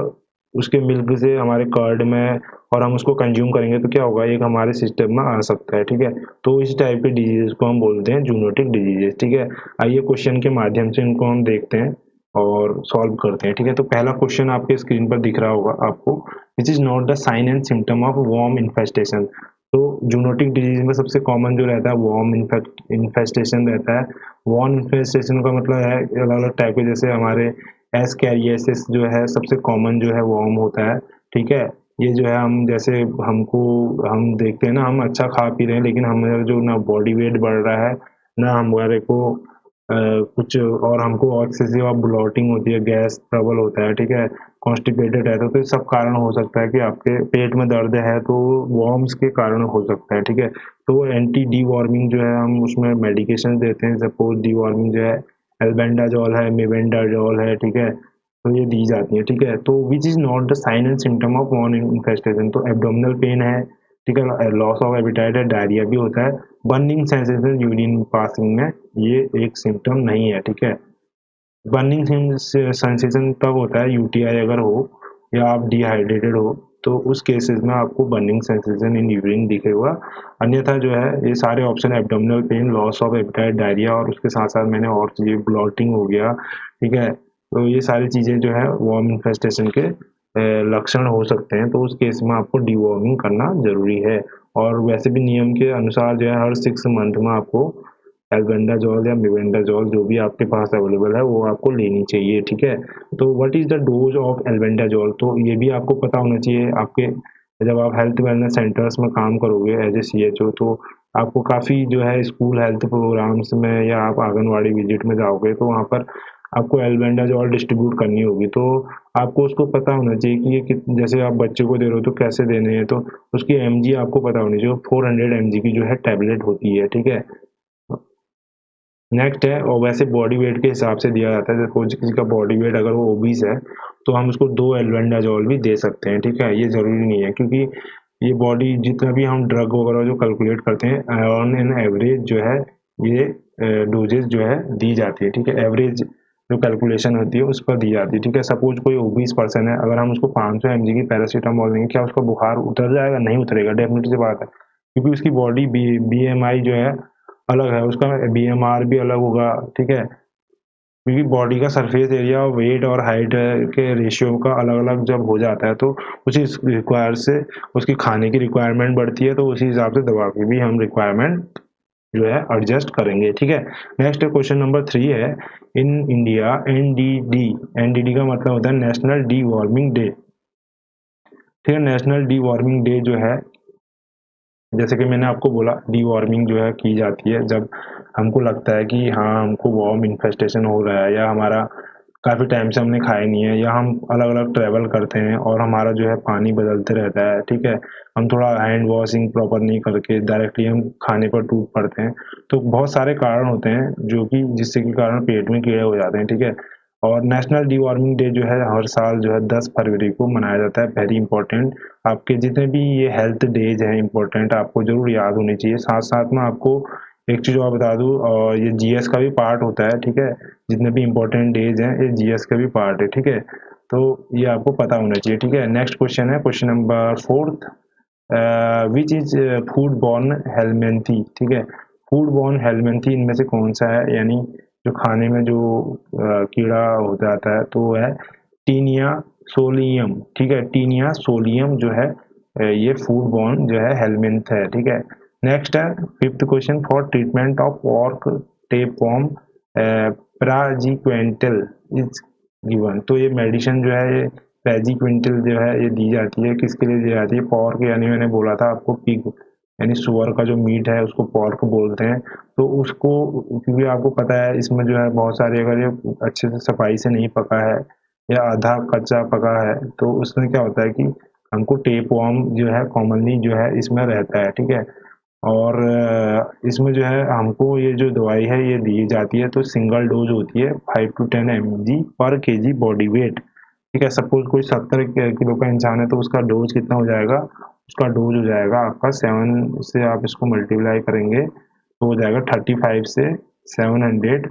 उसके मिल्क से हमारे कर्ड में, और हम उसको कंज्यूम करेंगे, तो क्या होगा, एक हमारे सिस्टम में आ सकता है, ठीक है। तो इस टाइप के डिजीज को हम बोलते हैं जूनोटिक डिजीजेस, ठीक है। आइए क्वेश्चन के माध्यम से इनको हम देखते हैं और सॉल्व करते हैं, ठीक है। तो पहला क्वेश्चन आपके स्क्रीन पर दिख रहा होगा आपको, which is not the sign and symptom of worm infestation. तो जूनोटिक डिजीज में सबसे कॉमन जो रहता है वॉर्म इन्फेस्टेशन रहता है। वॉर्म इन्फेस्टेशन का मतलब है अलग अलग टाइप के, जैसे हमारे एस्कैरियासिस जो है सबसे कॉमन जो है वॉर्म होता है, ठीक है। ये जो है हम जैसे हमको हम देखते हैं ना, हम अच्छा खा पी रहे हैं, लेकिन हमारा जो ना बॉडी वेट बढ़ रहा है, ना हमारे को कुछ, और हमको एक्सेसिव ऑफ ब्लॉटिंग होती है, गैस ट्रबल होता है, ठीक है, कॉन्स्टिपेटेड है, तो ये सब कारण हो सकता है कि आपके पेट में दर्द है, तो वॉर्म्स के कारण हो सकता है, ठीक है। तो एंटी डी वार्मिंग जो है हम उसमें मेडिकेशन देते हैं, सपोज डी वार्मिंग जो है एल्बेंडाजोल है, मेबेंडाजोल है, ठीक है, तो ये दी जाती है, ठीक है। तो which is not the sign and symptom of worm infestation, तो एब्डोमिनल पेन है, ठीक है, लॉस ऑफ एपिटाइट है, डायरिया भी होता है, बर्निंग सेंसेशन यूरिन पासिंग में ये एक सिम्टम नहीं है, ठीक है। बर्निंग सेंसेशन तब होता है यूटीआई अगर हो, या आप डिहाइड्रेटेड हो, तो उस केसेस में आपको बर्निंग सेंसेशन इन यूरिन दिखेगा। अन्यथा जो है ये सारे option, abdominal pain, loss of appetite, diarrhoea, और उसके साथ साथ मैंने और चीज़ें, ब्लॉटिंग हो गया, ठीक है, तो ये सारी चीज़ें जो है वॉर्म इन्फेस्टेशन के लक्षण हो सकते हैं, तो उस केस में आपको डीवॉर्मिंग करना जरूरी है। और वैसे भी नियम के अनुसार जो है हर 6 मंथ में आपको एल्बेंडाजोल या मेबेंडाजोल जो भी आपके पास अवेलेबल है वो आपको लेनी चाहिए, ठीक है। तो what is the dose of albendazole, तो ये भी आपको पता होना चाहिए। आपके जब आप हेल्थ वेलनेस सेंटर्स में काम करोगे एज ए सीएचओ, तो आपको काफ़ी जो है स्कूल हेल्थ प्रोग्राम्स में, या आप आंगनवाड़ी विजिट में जाओगे, तो वहाँ पर आपको एल्बेंडाजोल डिस्ट्रीब्यूट करनी होगी, तो आपको उसको पता होना चाहिए कि ये जैसे आप बच्चे को दे रहे हो तो कैसे देने हैं, तो उसकी एमजी आपको पता होनी चाहिए। 400 mg की जो है टैबलेट होती है, ठीक है। नेक्स्ट है, और वैसे बॉडी वेट के हिसाब से दिया जाता है, सपोज किसी का बॉडी वेट अगर वो ओबीस है, तो हम उसको 2 एल्बेंडाजोल भी दे सकते हैं, ठीक है। ये ज़रूरी नहीं है, क्योंकि ये बॉडी जितना भी हम ड्रग वगैरह जो कैलकुलेट करते हैं, ऑन एन एवरेज जो है ये डोजेज जो है दी जाती है, ठीक है। एवरेज जो कैलकुलेशन होती है उस पर दी जाती है, ठीक है। सपोज कोई ओबीस पर्सन है, अगर हम उसको 500 mg की पैरासीटामोल देंगे, क्या उसका बुखार उतर जाएगा? नहीं उतरेगा, डेफिनेटली बात है, क्योंकि उसकी बॉडी बीएमआई जो है अलग है, उसका बीएमआर भी अलग होगा, ठीक है। क्योंकि बॉडी का सरफेस एरिया और वेट और हाइट के रेशियो का अलग अलग जब हो जाता है, तो उसी रिक्वायर से उसकी खाने की रिक्वायरमेंट बढ़ती है, तो उसी हिसाब से दवा की भी हम रिक्वायरमेंट जो है एडजस्ट करेंगे, ठीक है। नेक्स्ट क्वेश्चन नंबर 3 है, इन इंडिया एनडीडी, एनडीडी का मतलब होता है नेशनल डी वार्मिंग डे, ठीक है। नेशनल डी वार्मिंग डे जो है, जैसे कि मैंने आपको बोला, डी वार्मिंग जो है की जाती है जब हमको लगता है कि हाँ हमको वॉर्म इन्फेस्टेशन हो रहा है, या हमारा काफ़ी टाइम से हमने खाया नहीं है, या हम अलग अलग ट्रैवल करते हैं और हमारा जो है पानी बदलते रहता है, ठीक है, हम थोड़ा हैंड वॉशिंग प्रॉपर नहीं करके डायरेक्टली हम खाने पर टूट पड़ते हैं। तो बहुत सारे कारण होते हैं जो कि जिससे के कारण पेट में कीड़े हो जाते हैं, ठीक है। और नेशनल डीवॉर्मिंग डे जो है हर साल जो है 10 फरवरी को मनाया जाता है, वेरी इंपॉर्टेंट। आपके जितने भी ये हेल्थ डेज हैं इंपॉर्टेंट, आपको ज़रूर याद होनी चाहिए। साथ साथ में आपको एक चीज़ और बता दूँ, और ये जीएस का भी पार्ट होता है, ठीक है। जितने भी इंपॉर्टेंट डेज हैं ये जीएस का भी पार्ट है, ठीक है। तो ये आपको पता होना चाहिए, ठीक है। नेक्स्ट क्वेश्चन है question number 4th, which is food borne helminth, ठीक है। फूड बॉर्न हेलमेंथी इनमें से कौन सा है, यानी जो खाने में जो कीड़ा हो जाता है तो वो है टीनिया सोलियम, ठीक है। टीनिया सोलियम जो है ये फूड बॉर्न जो है हेलमेंथ है, ठीक है। नेक्स्ट है 5th question, for treatment of pork tapeworm praziquantel is given. तो ये मेडिसिन जो है ये पैजीक्विंटल जो है ये दी जाती है, किसके लिए दी जाती है? पॉर्क, यानी मैंने बोला था आपको पिग, यानी सुअर का जो मीट है उसको पॉर्क बोलते हैं। तो उसको, क्योंकि आपको पता है इसमें जो है बहुत सारे, अगर ये अच्छे से सफाई से नहीं पका है या आधा कच्चा पका है तो उसमें क्या होता है कि हमको टेप वर्म जो है कॉमनली जो है इसमें रहता है, ठीक है। और इसमें जो है हमको ये जो दवाई है ये दी जाती है, तो सिंगल डोज होती है 5 to 10 mg पर केजी बॉडी वेट, ठीक है। सपोज कोई 70 किलो का इंसान है तो उसका डोज कितना हो जाएगा? उसका डोज हो जाएगा आपका 7 से आप इसको मल्टीप्लाई करेंगे तो हो जाएगा 35 से 700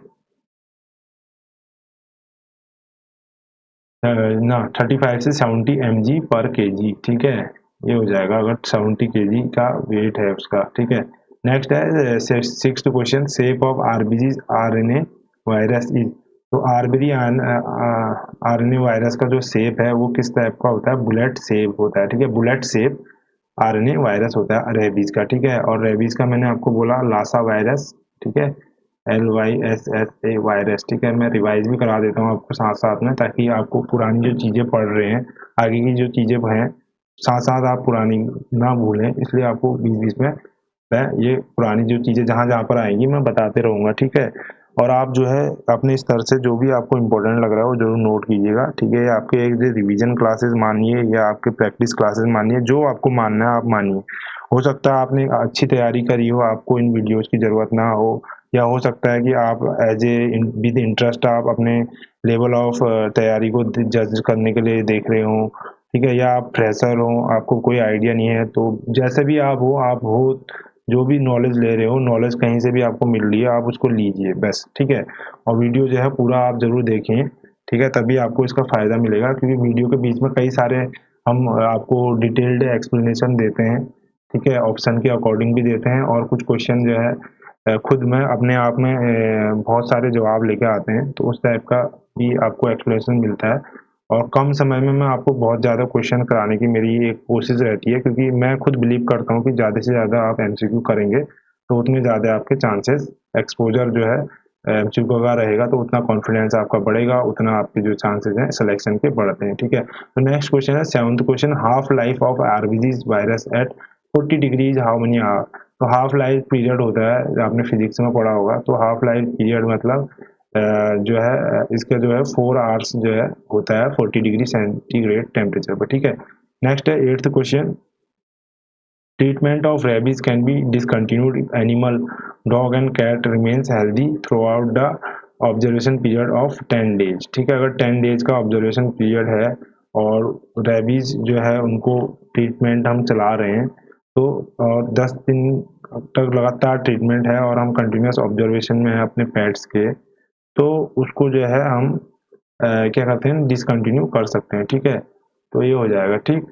ना 35 से 70 mg पर केजी, ठीक है। ये हो जाएगा अगर 70 केजी का वेट है उसका, ठीक है। नेक्स्ट है 6th question, shape of RBG RNA virus is. तो आरबीजी आरएनए वायरस का जो शेप है वो किस टाइप का होता है? बुलेट शेप होता है, ठीक है। बुलेट शेप आरएनए वायरस होता है रेबीज का, ठीक है। और रेबीज का मैंने आपको बोला लासा वायरस, ठीक है। LYSSA वायरस, ठीक है। मैं रिवाइज भी करा देता हूँ आपको साथ साथ में, ताकि आपको पुरानी जो चीज़ें पढ़ रहे हैं, आगे की जो चीज़ें हैं, साथ साथ आप पुरानी ना भूलें, इसलिए आपको बीच बीच में मैं ये पुरानी जो चीज़ें जहाँ जहाँ पर आएंगी मैं बताते रहूँगा, ठीक है। और आप जो है अपने स्तर से जो भी आपको इम्पोर्टेंट लग रहा है वो जरूर नोट कीजिएगा, ठीक है। आपके एक रिवीजन क्लासेस मानिए या आपके प्रैक्टिस क्लासेस मानिए, जो आपको मानना है आप मानिए। हो सकता है आपने अच्छी तैयारी करी हो, आपको इन वीडियोस की ज़रूरत ना हो, या हो सकता है कि आप एज ए विद इंटरेस्ट आप अपने लेवल ऑफ तैयारी को जज करने के लिए देख रहे हो, ठीक है। या आप फ्रेशर हो, आपको कोई आइडिया नहीं है, तो जैसे भी आप हो जो भी नॉलेज ले रहे हो, नॉलेज कहीं से भी आपको मिल रही है आप उसको लीजिए बस, ठीक है। और वीडियो जो है पूरा आप ज़रूर देखें, ठीक है, तभी आपको इसका फ़ायदा मिलेगा, क्योंकि वीडियो के बीच में कई सारे हम आपको डिटेल्ड एक्सप्लेनेशन देते हैं, ठीक है, ऑप्शन के अकॉर्डिंग भी देते हैं, और कुछ क्वेश्चन जो है खुद में अपने आप में बहुत सारे जवाब लेके आते हैं, तो उस टाइप का भी आपको एक्सप्लेनेशन मिलता है। और कम समय में मैं आपको बहुत ज़्यादा क्वेश्चन कराने की मेरी एक कोशिश रहती है, क्योंकि मैं खुद बिलीव करता हूँ कि ज़्यादा से ज़्यादा आप एमसीक्यू करेंगे तो उतने ज़्यादा आपके चांसेस, एक्सपोजर जो है एमसीक्यू का रहेगा तो उतना कॉन्फिडेंस आपका बढ़ेगा, उतना आपके जो चांसेस हैं सिलेक्शन के बढ़ते हैं, ठीक है। तो नेक्स्ट क्वेश्चन है 7th क्वेश्चन, half life of RBG virus at 40 degrees how many hour. तो हाफ लाइफ पीरियड होता है, आपने फिजिक्स में पढ़ा होगा, तो हाफ लाइफ पीरियड मतलब जो है इसका जो है 4 आवर्स जो है होता है 40 डिग्री सेंटीग्रेड टेम्परेचर पर, ठीक है। नेक्स्ट है 8th question, treatment of rabies can be discontinued if animal dog and cat remains healthy throughout the observation period of 10 days, ठीक है। अगर 10 डेज का ऑब्जर्वेशन पीरियड है और रेबीज जो है उनको ट्रीटमेंट हम चला रहे हैं, तो और 10 दिन तक लगातार ट्रीटमेंट है और हम कंटिन्यूस ऑब्जर्वेशन में हैं अपने पेट्स के, तो उसको जो है हम क्या करते हैं, डिसकंटिन्यू कर सकते हैं, ठीक है। तो ये हो जाएगा, ठीक।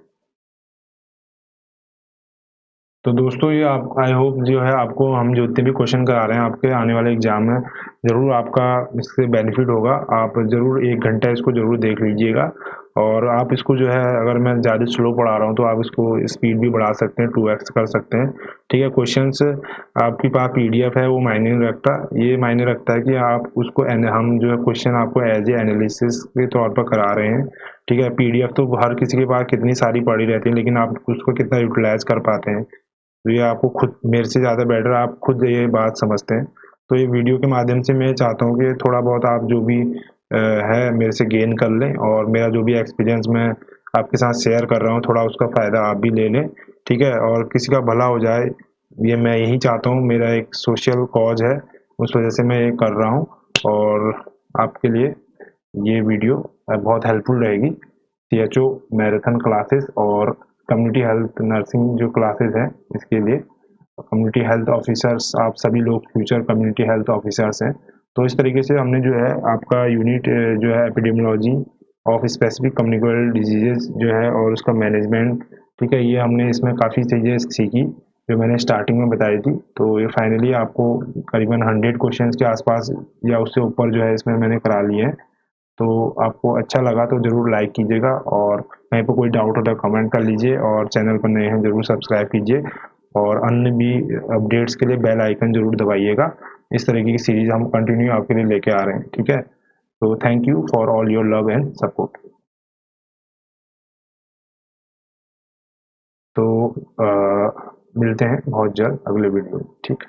तो दोस्तों ये आप, आई होप जो है आपको हम जो जितने भी क्वेश्चन करा रहे हैं आपके आने वाले एग्जाम में ज़रूर आपका इससे बेनिफिट होगा। आप ज़रूर 1 घंटा इसको ज़रूर देख लीजिएगा, और आप इसको जो है अगर मैं ज़्यादा स्लो पढ़ा रहा हूँ तो आप इसको स्पीड भी बढ़ा सकते हैं, 2x कर सकते हैं, ठीक है। क्वेश्चंस आपके पास पीडीएफ है वो मायने नहीं रखता, ये मायने रखता है कि आप उसको हम जो है क्वेश्चन आपको एज ए एनालिसिस के तौर पर करा रहे हैं, ठीक है। पीडीएफ तो हर किसी के पास कितनी सारी पड़ी रहती है, लेकिन आप उसको कितना यूटिलाइज कर पाते हैं, तो ये आपको खुद मेरे से ज़्यादा बेटर आप खुद ये बात समझते हैं। तो ये वीडियो के माध्यम से मैं चाहता हूँ कि थोड़ा बहुत आप जो भी है मेरे से गेन कर लें, और मेरा जो भी एक्सपीरियंस मैं आपके साथ शेयर कर रहा हूँ थोड़ा उसका फ़ायदा आप भी ले लें, ठीक है, और किसी का भला हो जाए, ये मैं यही चाहता हूँ। मेरा एक सोशल कॉज है, उस वजह से मैं ये कर रहा हूँ, और आपके लिए ये वीडियो बहुत हेल्पफुल रहेगी। CHO मैराथन क्लासेस और कम्युनिटी हेल्थ नर्सिंग जो क्लासेस हैं इसके लिए, कम्युनिटी हेल्थ ऑफिसर्स आप सभी लोग फ्यूचर कम्युनिटी हेल्थ ऑफिसर्स हैं। तो इस तरीके से हमने जो है आपका यूनिट जो है epidemiology of specific communicable diseases जो है और उसका मैनेजमेंट, ठीक है, ये हमने इसमें काफ़ी चीज़ें सीखी जो मैंने स्टार्टिंग में बताई थी। तो ये फाइनली आपको करीबन 100 क्वेश्चंस के आसपास या उससे ऊपर जो है इसमें मैंने करा लिए हैं। तो आपको अच्छा लगा तो ज़रूर लाइक कीजिएगा, और कहीं पर कोई डाउट हो तो कमेंट कर लीजिए, और चैनल पर नए हैं ज़रूर सब्सक्राइब कीजिए, और अन्य भी अपडेट्स के लिए बेल आइकन ज़रूर दबाइएगा। इस तरीके की सीरीज़ हम कंटिन्यू आपके लिए लेके आ रहे हैं, ठीक है। तो thank you for all your love and support. तो मिलते हैं बहुत जल्द अगले वीडियो में, ठीक।